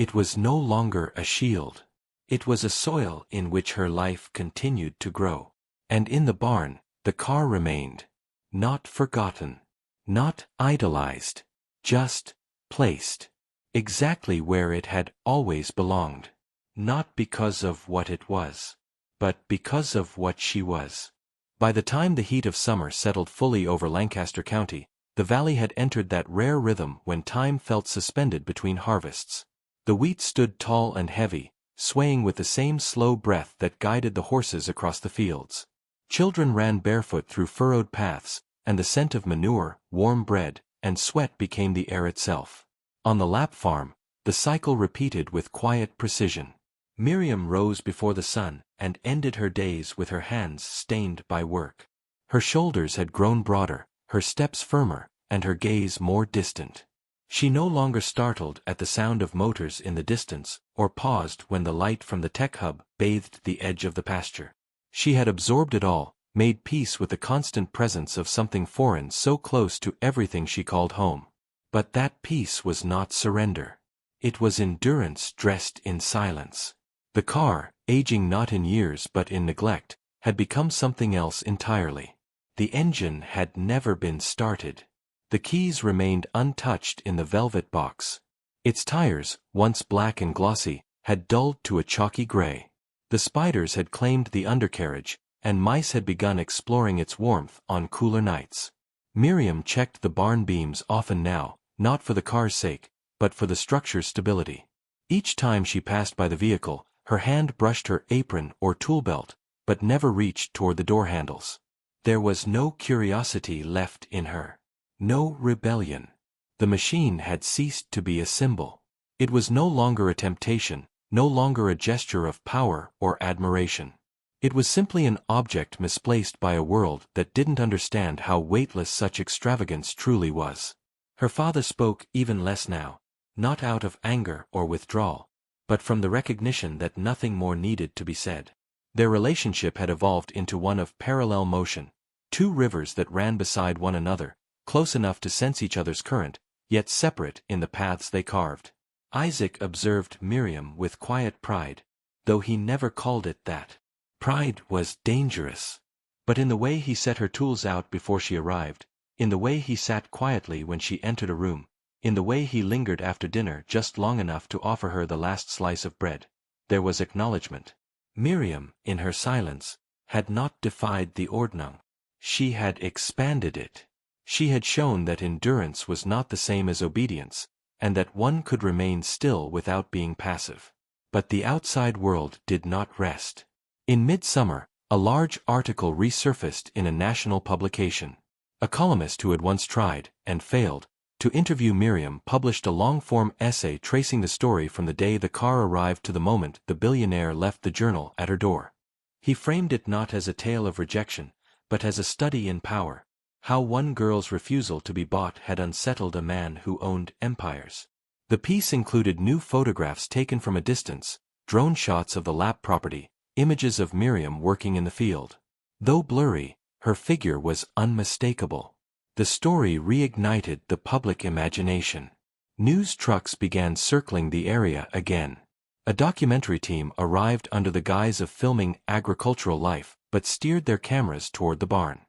It was no longer a shield. It was a soil in which her life continued to grow. And in the barn, the car remained. Not forgotten. Not idolized. Just placed. Exactly where it had always belonged. Not because of what it was, but because of what she was. By the time the heat of summer settled fully over Lancaster County, the valley had entered that rare rhythm when time felt suspended between harvests. The wheat stood tall and heavy, swaying with the same slow breath that guided the horses across the fields. Children ran barefoot through furrowed paths, and the scent of manure, warm bread, and sweat became the air itself. On the Lap farm, the cycle repeated with quiet precision. Miriam rose before the sun and ended her days with her hands stained by work. Her shoulders had grown broader, her steps firmer, and her gaze more distant. She no longer startled at the sound of motors in the distance, or paused when the light from the tech hub bathed the edge of the pasture. She had absorbed it all, made peace with the constant presence of something foreign so close to everything she called home. But that peace was not surrender. It was endurance dressed in silence. The car, aging not in years but in neglect, had become something else entirely. The engine had never been started. The keys remained untouched in the velvet box. Its tires, once black and glossy, had dulled to a chalky gray. The spiders had claimed the undercarriage, and mice had begun exploring its warmth on cooler nights. Miriam checked the barn beams often now, not for the car's sake, but for the structure's stability. Each time she passed by the vehicle, her hand brushed her apron or tool belt, but never reached toward the door handles. There was no curiosity left in her. No rebellion. The machine had ceased to be a symbol. It was no longer a temptation, no longer a gesture of power or admiration. It was simply an object misplaced by a world that didn't understand how weightless such extravagance truly was. Her father spoke even less now, not out of anger or withdrawal, but from the recognition that nothing more needed to be said. Their relationship had evolved into one of parallel motion, two rivers that ran beside one another, close enough to sense each other's current, yet separate in the paths they carved. Isaac observed Miriam with quiet pride, though he never called it that. Pride was dangerous. But in the way he set her tools out before she arrived, in the way he sat quietly when she entered a room, in the way he lingered after dinner just long enough to offer her the last slice of bread, there was acknowledgment. Miriam, in her silence, had not defied the ordnung. She had expanded it. She had shown that endurance was not the same as obedience, and that one could remain still without being passive. But the outside world did not rest. In midsummer, a large article resurfaced in a national publication. A columnist who had once tried, and failed, to interview Miriam published a long-form essay tracing the story from the day the car arrived to the moment the billionaire left the journal at her door. He framed it not as a tale of rejection, but as a study in power. How one girl's refusal to be bought had unsettled a man who owned empires. The piece included new photographs taken from a distance, drone shots of the Lap property, images of Miriam working in the field. Though blurry, her figure was unmistakable. The story reignited the public imagination. News trucks began circling the area again. A documentary team arrived under the guise of filming agricultural life, but steered their cameras toward the barn.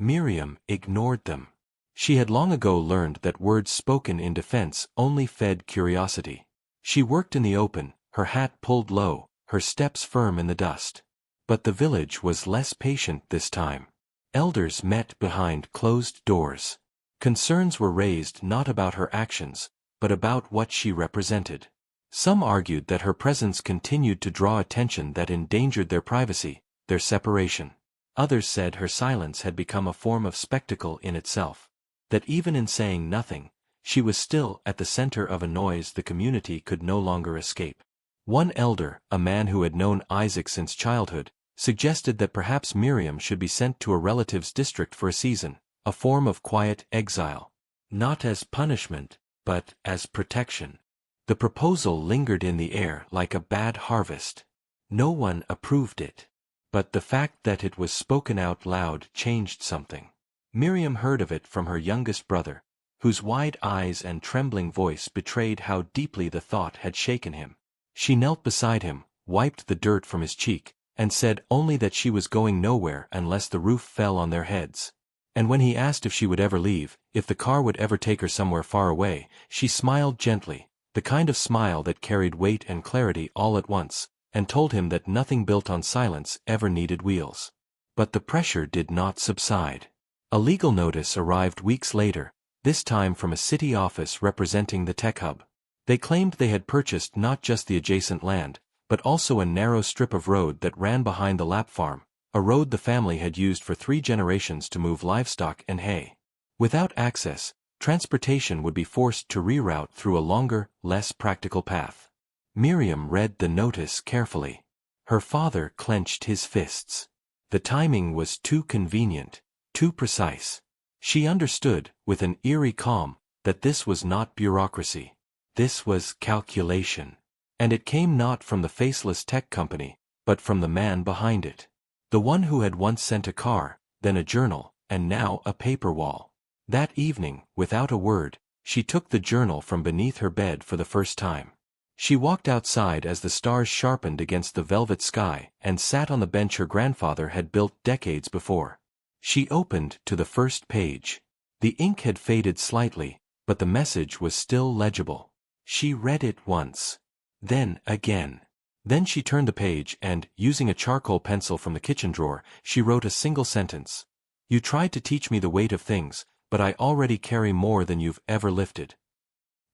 Miriam ignored them. She had long ago learned that words spoken in defense only fed curiosity. She worked in the open, her hat pulled low, her steps firm in the dust. But the village was less patient this time. Elders met behind closed doors. Concerns were raised not about her actions, but about what she represented. Some argued that her presence continued to draw attention that endangered their privacy, their separation. Others said her silence had become a form of spectacle in itself, that even in saying nothing, she was still at the center of a noise the community could no longer escape. One elder, a man who had known Isaac since childhood, suggested that perhaps Miriam should be sent to a relative's district for a season, a form of quiet exile. Not as punishment, but as protection. The proposal lingered in the air like a bad harvest. No one approved it. But the fact that it was spoken out loud changed something. Miriam heard of it from her youngest brother, whose wide eyes and trembling voice betrayed how deeply the thought had shaken him. She knelt beside him, wiped the dirt from his cheek, and said only that she was going nowhere unless the roof fell on their heads. And when he asked if she would ever leave, if the car would ever take her somewhere far away, she smiled gently, the kind of smile that carried weight and clarity all at once, and told him that nothing built on silence ever needed wheels. But the pressure did not subside. A legal notice arrived weeks later, this time from a city office representing the tech hub. They claimed they had purchased not just the adjacent land, but also a narrow strip of road that ran behind the Lap farm, a road the family had used for 3 generations to move livestock and hay. Without access, transportation would be forced to reroute through a longer, less practical path. Miriam read the notice carefully. Her father clenched his fists. The timing was too convenient, too precise. She understood, with an eerie calm, that this was not bureaucracy. This was calculation. And it came not from the faceless tech company, but from the man behind it. The one who had once sent a car, then a journal, and now a paper wall. That evening, without a word, she took the journal from beneath her bed for the first time. She walked outside as the stars sharpened against the velvet sky and sat on the bench her grandfather had built decades before. She opened to the first page. The ink had faded slightly, but the message was still legible. She read it once. Then again. Then she turned the page and, using a charcoal pencil from the kitchen drawer, she wrote a single sentence. "You tried to teach me the weight of things, but I already carry more than you've ever lifted."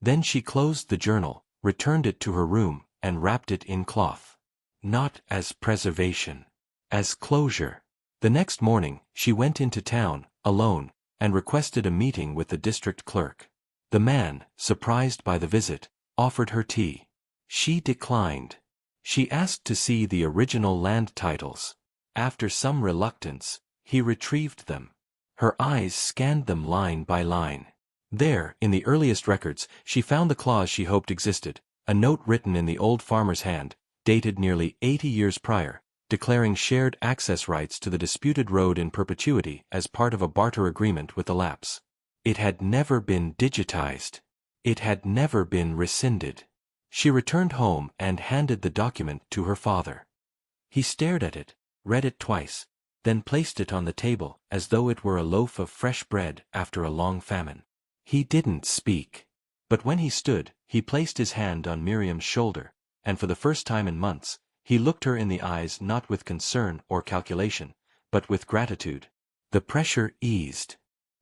Then she closed the journal, returned it to her room, and wrapped it in cloth. Not as preservation. As closure. The next morning, she went into town, alone, and requested a meeting with the district clerk. The man, surprised by the visit, offered her tea. She declined. She asked to see the original land titles. After some reluctance, he retrieved them. Her eyes scanned them line by line. There, in the earliest records, she found the clause she hoped existed, a note written in the old farmer's hand, dated nearly 80 years prior, declaring shared access rights to the disputed road in perpetuity as part of a barter agreement with the Laps. It had never been digitized. It had never been rescinded. She returned home and handed the document to her father. He stared at it, read it twice, then placed it on the table as though it were a loaf of fresh bread after a long famine. He didn't speak. But when he stood, he placed his hand on Miriam's shoulder, and for the first time in months, he looked her in the eyes not with concern or calculation, but with gratitude. The pressure eased.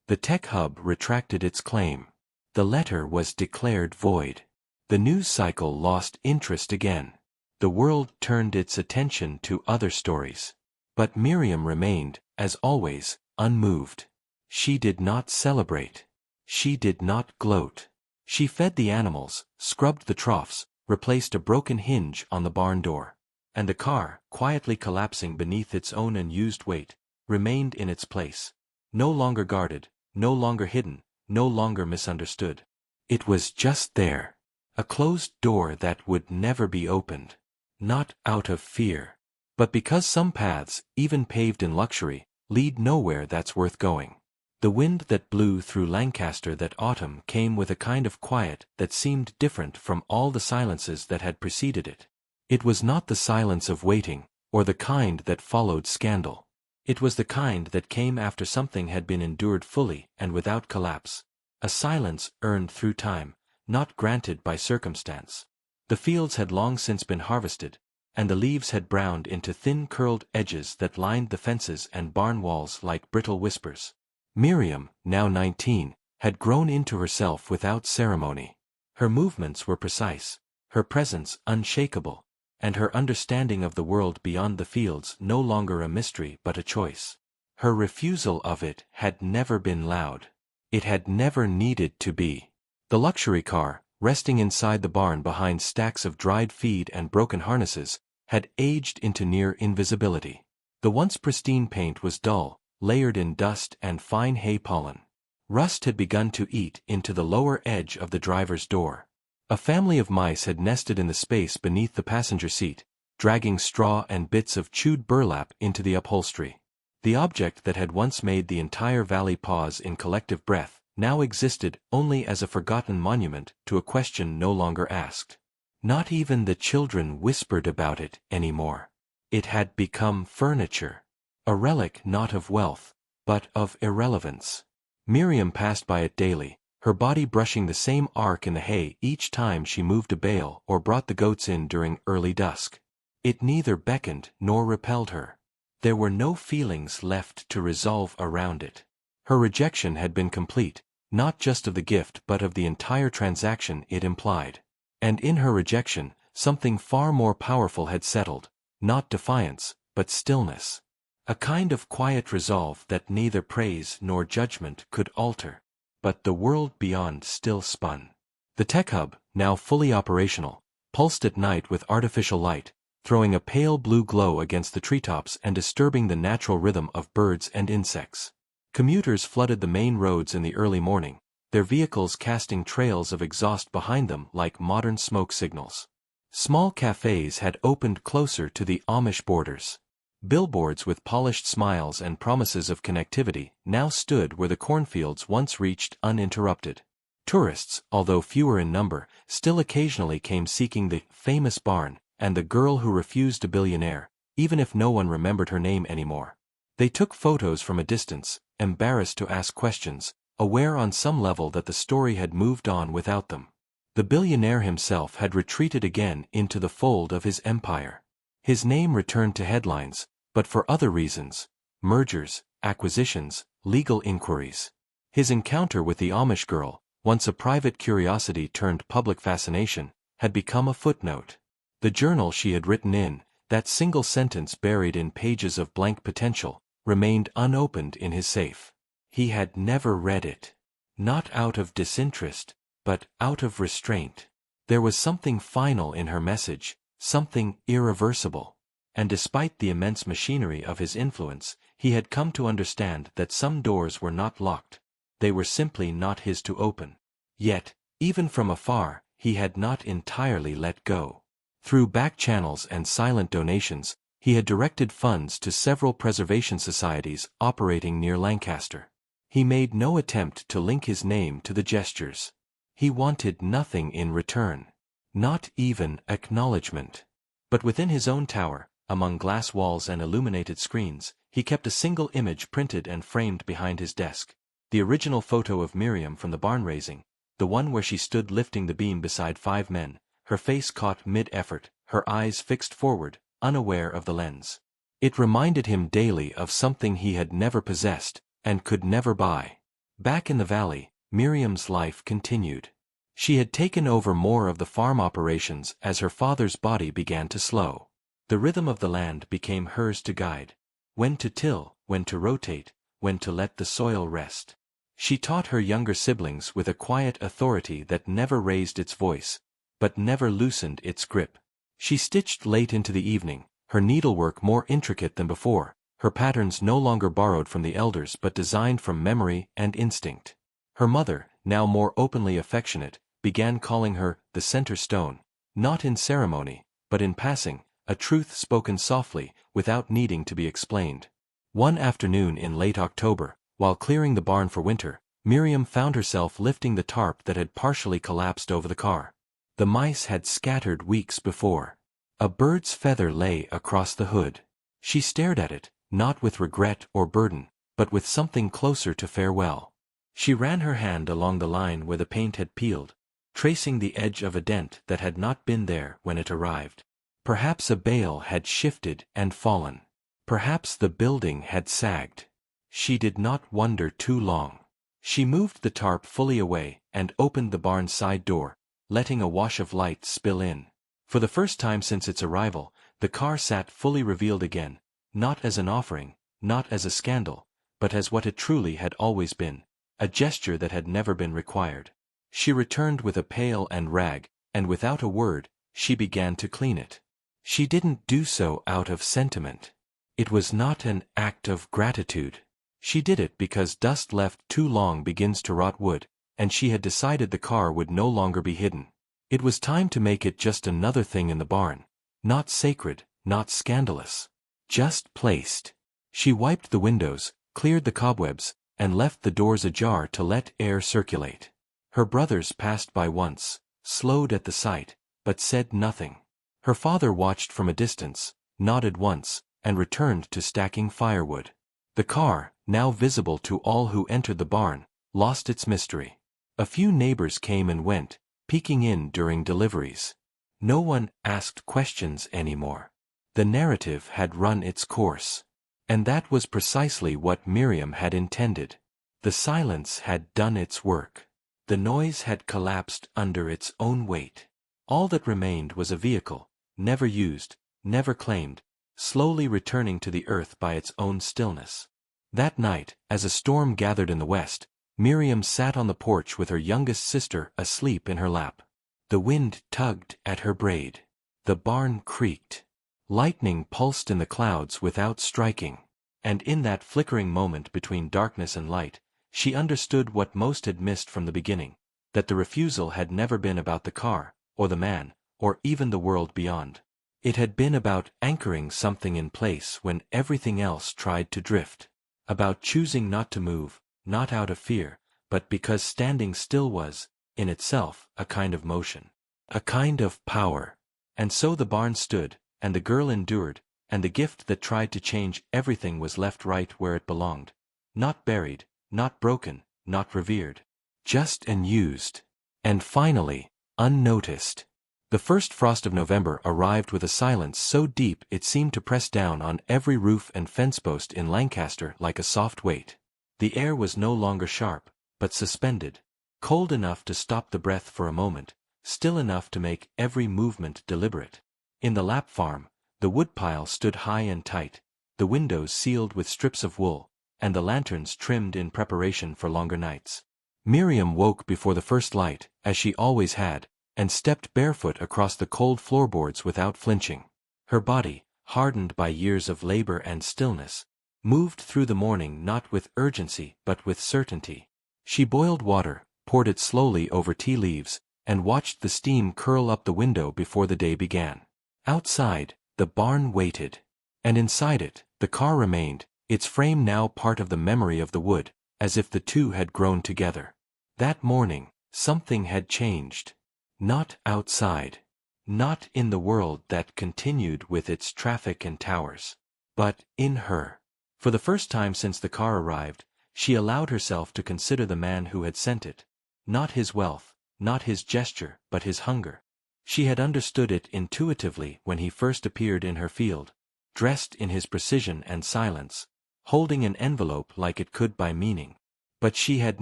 The tech hub retracted its claim. The letter was declared void. The news cycle lost interest again. The world turned its attention to other stories. But Miriam remained, as always, unmoved. She did not celebrate. She did not gloat. She fed the animals, scrubbed the troughs, replaced a broken hinge on the barn door. And the car, quietly collapsing beneath its own unused weight, remained in its place. No longer guarded, no longer hidden, no longer misunderstood. It was just there. A closed door that would never be opened. Not out of fear. But because some paths, even paved in luxury, lead nowhere that's worth going. The wind that blew through Lancaster that autumn came with a kind of quiet that seemed different from all the silences that had preceded it. It was not the silence of waiting, or the kind that followed scandal. It was the kind that came after something had been endured fully and without collapse. A silence earned through time, not granted by circumstance. The fields had long since been harvested, and the leaves had browned into thin curled edges that lined the fences and barn walls like brittle whispers. Miriam, now 19, had grown into herself without ceremony. Her movements were precise, her presence unshakable, and her understanding of the world beyond the fields no longer a mystery but a choice. Her refusal of it had never been loud. It had never needed to be. The luxury car, resting inside the barn behind stacks of dried feed and broken harnesses, had aged into near invisibility. The once pristine paint was dull, layered in dust and fine hay pollen. Rust had begun to eat into the lower edge of the driver's door. A family of mice had nested in the space beneath the passenger seat, dragging straw and bits of chewed burlap into the upholstery. The object that had once made the entire valley pause in collective breath now existed only as a forgotten monument to a question no longer asked. Not even the children whispered about it anymore. It had become furniture. A relic not of wealth, but of irrelevance. Miriam passed by it daily, her body brushing the same arc in the hay each time she moved a bale or brought the goats in during early dusk. It neither beckoned nor repelled her. There were no feelings left to resolve around it. Her rejection had been complete, not just of the gift but of the entire transaction it implied. And in her rejection, something far more powerful had settled, not defiance, but stillness. A kind of quiet resolve that neither praise nor judgment could alter. But the world beyond still spun. The tech hub, now fully operational, pulsed at night with artificial light, throwing a pale blue glow against the treetops and disturbing the natural rhythm of birds and insects. Commuters flooded the main roads in the early morning, their vehicles casting trails of exhaust behind them like modern smoke signals. Small cafes had opened closer to the Amish borders. Billboards with polished smiles and promises of connectivity now stood where the cornfields once reached uninterrupted. Tourists, although fewer in number, still occasionally came seeking the famous barn and the girl who refused a billionaire, even if no one remembered her name anymore. They took photos from a distance, embarrassed to ask questions, aware on some level that the story had moved on without them. The billionaire himself had retreated again into the fold of his empire. His name returned to headlines, but for other reasons: mergers, acquisitions, legal inquiries. His encounter with the Amish girl, once a private curiosity turned public fascination, had become a footnote. The journal she had written in, that single sentence buried in pages of blank potential, remained unopened in his safe. He had never read it. Not out of disinterest, but out of restraint. There was something final in her message, something irreversible. And despite the immense machinery of his influence, he had come to understand that some doors were not locked. They were simply not his to open. Yet, even from afar, he had not entirely let go. Through back channels and silent donations, he had directed funds to several preservation societies operating near Lancaster. He made no attempt to link his name to the gestures. He wanted nothing in return. Not even acknowledgement. But within his own tower, among glass walls and illuminated screens, he kept a single image printed and framed behind his desk. The original photo of Miriam from the barn raising, the one where she stood lifting the beam beside 5 men, her face caught mid-effort, her eyes fixed forward, unaware of the lens. It reminded him daily of something he had never possessed, and could never buy. Back in the valley, Miriam's life continued. She had taken over more of the farm operations as her father's body began to slow. The rhythm of the land became hers to guide. When to till, when to rotate, when to let the soil rest. She taught her younger siblings with a quiet authority that never raised its voice, but never loosened its grip. She stitched late into the evening, her needlework more intricate than before, her patterns no longer borrowed from the elders but designed from memory and instinct. Her mother, now more openly affectionate, began calling her the center stone, not in ceremony, but in passing, a truth spoken softly, without needing to be explained. One afternoon in late October, while clearing the barn for winter, Miriam found herself lifting the tarp that had partially collapsed over the car. The mice had scattered weeks before. A bird's feather lay across the hood. She stared at it, not with regret or burden, but with something closer to farewell. She ran her hand along the line where the paint had peeled, tracing the edge of a dent that had not been there when it arrived. Perhaps a bale had shifted and fallen. Perhaps the building had sagged. She did not wonder too long. She moved the tarp fully away and opened the barn's side door, letting a wash of light spill in. For the first time since its arrival, the car sat fully revealed again, not as an offering, not as a scandal, but as what it truly had always been, a gesture that had never been required. She returned with a pail and rag, and without a word, she began to clean it. She didn't do so out of sentiment. It was not an act of gratitude. She did it because dust left too long begins to rot wood, and she had decided the car would no longer be hidden. It was time to make it just another thing in the barn, not sacred, not scandalous, just placed. She wiped the windows, cleared the cobwebs, and left the doors ajar to let air circulate. Her brothers passed by once, slowed at the sight, but said nothing. Her father watched from a distance, nodded once, and returned to stacking firewood. The car, now visible to all who entered the barn, lost its mystery. A few neighbors came and went, peeking in during deliveries. No one asked questions anymore. The narrative had run its course. And that was precisely what Miriam had intended. The silence had done its work. The noise had collapsed under its own weight. All that remained was a vehicle, never used, never claimed, slowly returning to the earth by its own stillness. That night, as a storm gathered in the west, Miriam sat on the porch with her youngest sister asleep in her lap. The wind tugged at her braid. The barn creaked. Lightning pulsed in the clouds without striking. And in that flickering moment between darkness and light, she understood what most had missed from the beginning, that the refusal had never been about the car, or the man, or even the world beyond. It had been about anchoring something in place when everything else tried to drift. About choosing not to move, not out of fear, but because standing still was, in itself, a kind of motion. A kind of power. And so the barn stood, and the girl endured, and the gift that tried to change everything was left right where it belonged. Not buried, not broken, not revered. Just unused. And finally, unnoticed. The first frost of November arrived with a silence so deep it seemed to press down on every roof and fence post in Lancaster like a soft weight. The air was no longer sharp, but suspended, cold enough to stop the breath for a moment, still enough to make every movement deliberate. In the Lap farm, the woodpile stood high and tight, the windows sealed with strips of wool, and the lanterns trimmed in preparation for longer nights. Miriam woke before the first light, as she always had, and stepped barefoot across the cold floorboards without flinching. Her body, hardened by years of labor and stillness, moved through the morning not with urgency but with certainty. She boiled water, poured it slowly over tea leaves, and watched the steam curl up the window before the day began. Outside, the barn waited. And inside it, the car remained, its frame now part of the memory of the wood, as if the two had grown together. That morning, something had changed. Not outside. Not in the world that continued with its traffic and towers. But in her. For the first time since the car arrived, she allowed herself to consider the man who had sent it. Not his wealth, not his gesture, but his hunger. She had understood it intuitively when he first appeared in her field, dressed in his precision and silence, holding an envelope like it could buy meaning. But she had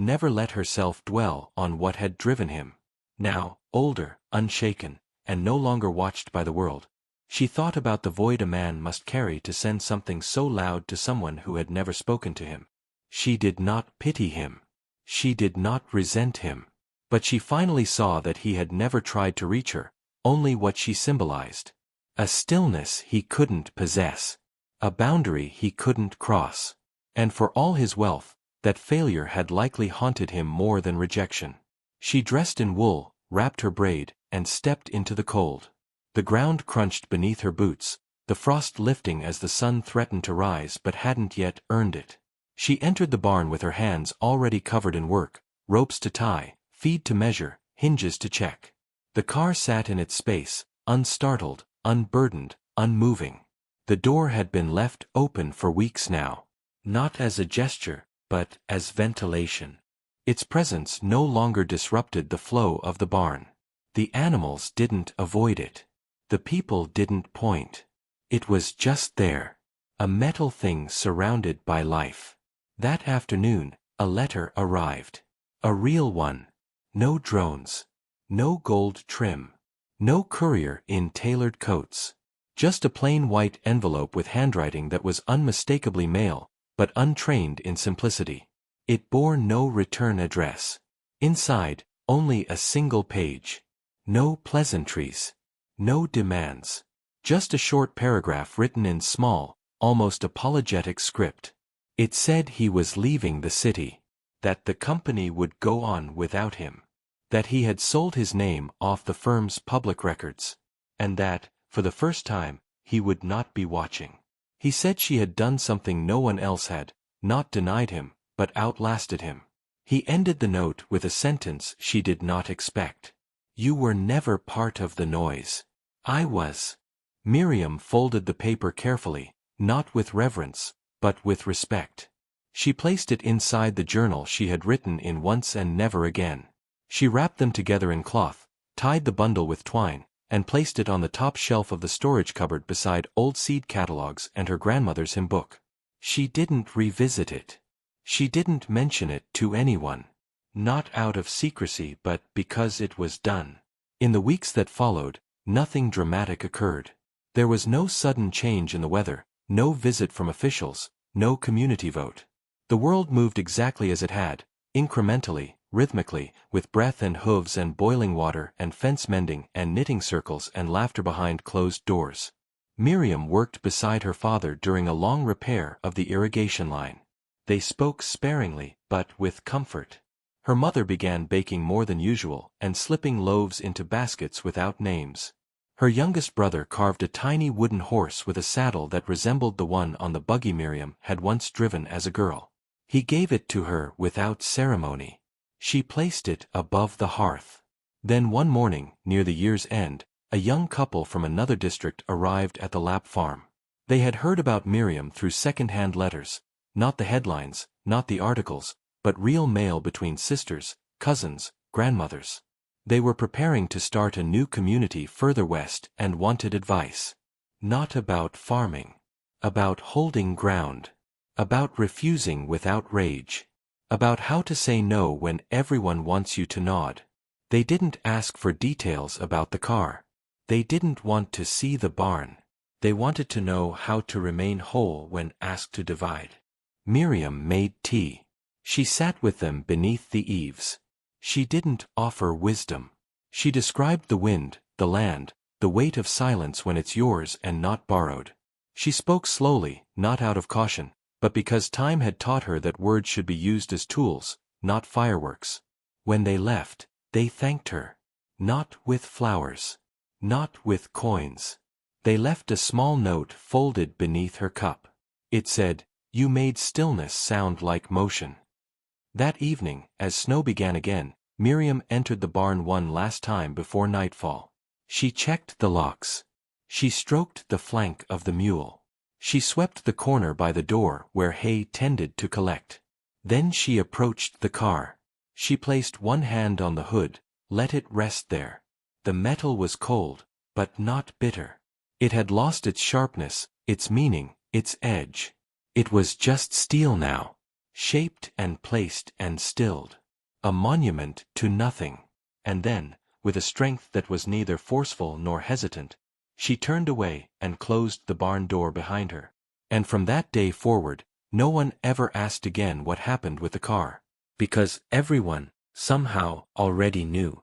never let herself dwell on what had driven him. Now, older, unshaken, and no longer watched by the world, she thought about the void a man must carry to send something so loud to someone who had never spoken to him. She did not pity him. She did not resent him. But she finally saw that he had never tried to reach her, only what she symbolized. A stillness he couldn't possess. A boundary he couldn't cross. And for all his wealth, that failure had likely haunted him more than rejection. She dressed in wool, wrapped her braid, and stepped into the cold. The ground crunched beneath her boots, the frost lifting as the sun threatened to rise but hadn't yet earned it. She entered the barn with her hands already covered in work, ropes to tie, feed to measure, hinges to check. The car sat in its space, unstartled, unburdened, unmoving. The door had been left open for weeks now. Not as a gesture, but as ventilation. Its presence no longer disrupted the flow of the barn. The animals didn't avoid it. The people didn't point. It was just there. A metal thing surrounded by life. That afternoon, a letter arrived. A real one. No drones. No gold trim. No courier in tailored coats. Just a plain white envelope with handwriting that was unmistakably male, but untrained in simplicity. It bore no return address. Inside, only a single page. No pleasantries. No demands. Just a short paragraph written in small, almost apologetic script. It said he was leaving the city. That the company would go on without him. That he had sold his name off the firm's public records. And that, for the first time, he would not be watching. He said she had done something no one else had, not denied him, but outlasted him. He ended the note with a sentence she did not expect. "You were never part of the noise. I was." Miriam folded the paper carefully, not with reverence, but with respect. She placed it inside the journal she had written in once and never again. She wrapped them together in cloth, tied the bundle with twine, and placed it on the top shelf of the storage cupboard beside old seed catalogs and her grandmother's hymn book. She didn't revisit it. She didn't mention it to anyone. Not out of secrecy but because it was done. In the weeks that followed, nothing dramatic occurred. There was no sudden change in the weather, no visit from officials, no community vote. The world moved exactly as it had, incrementally, rhythmically, with breath and hooves and boiling water and fence mending and knitting circles and laughter behind closed doors. Miriam worked beside her father during a long repair of the irrigation line. They spoke sparingly, but with comfort. Her mother began baking more than usual and slipping loaves into baskets without names. Her youngest brother carved a tiny wooden horse with a saddle that resembled the one on the buggy Miriam had once driven as a girl. He gave it to her without ceremony. She placed it above the hearth. Then one morning, near the year's end, a young couple from another district arrived at the Lapp farm. They had heard about Miriam through second-hand letters, not the headlines, not the articles, but real mail between sisters, cousins, grandmothers. They were preparing to start a new community further west and wanted advice. Not about farming. About holding ground. About refusing without rage. About how to say no when everyone wants you to nod. They didn't ask for details about the car. They didn't want to see the barn. They wanted to know how to remain whole when asked to divide. Miriam made tea. She sat with them beneath the eaves. She didn't offer wisdom. She described the wind, the land, the weight of silence when it's yours and not borrowed. She spoke slowly, not out of caution, but because time had taught her that words should be used as tools, not fireworks. When they left, they thanked her. Not with flowers. Not with coins. They left a small note folded beneath her cup. It said, "You made stillness sound like motion." That evening, as snow began again, Miriam entered the barn one last time before nightfall. She checked the locks. She stroked the flank of the mule. She swept the corner by the door where hay tended to collect. Then she approached the car. She placed one hand on the hood, let it rest there. The metal was cold, but not bitter. It had lost its sharpness, its meaning, its edge. It was just steel now. Shaped and placed and stilled. A monument to nothing. And then, with a strength that was neither forceful nor hesitant, she turned away and closed the barn door behind her. And from that day forward, no one ever asked again what happened with the car. Because everyone, somehow, already knew.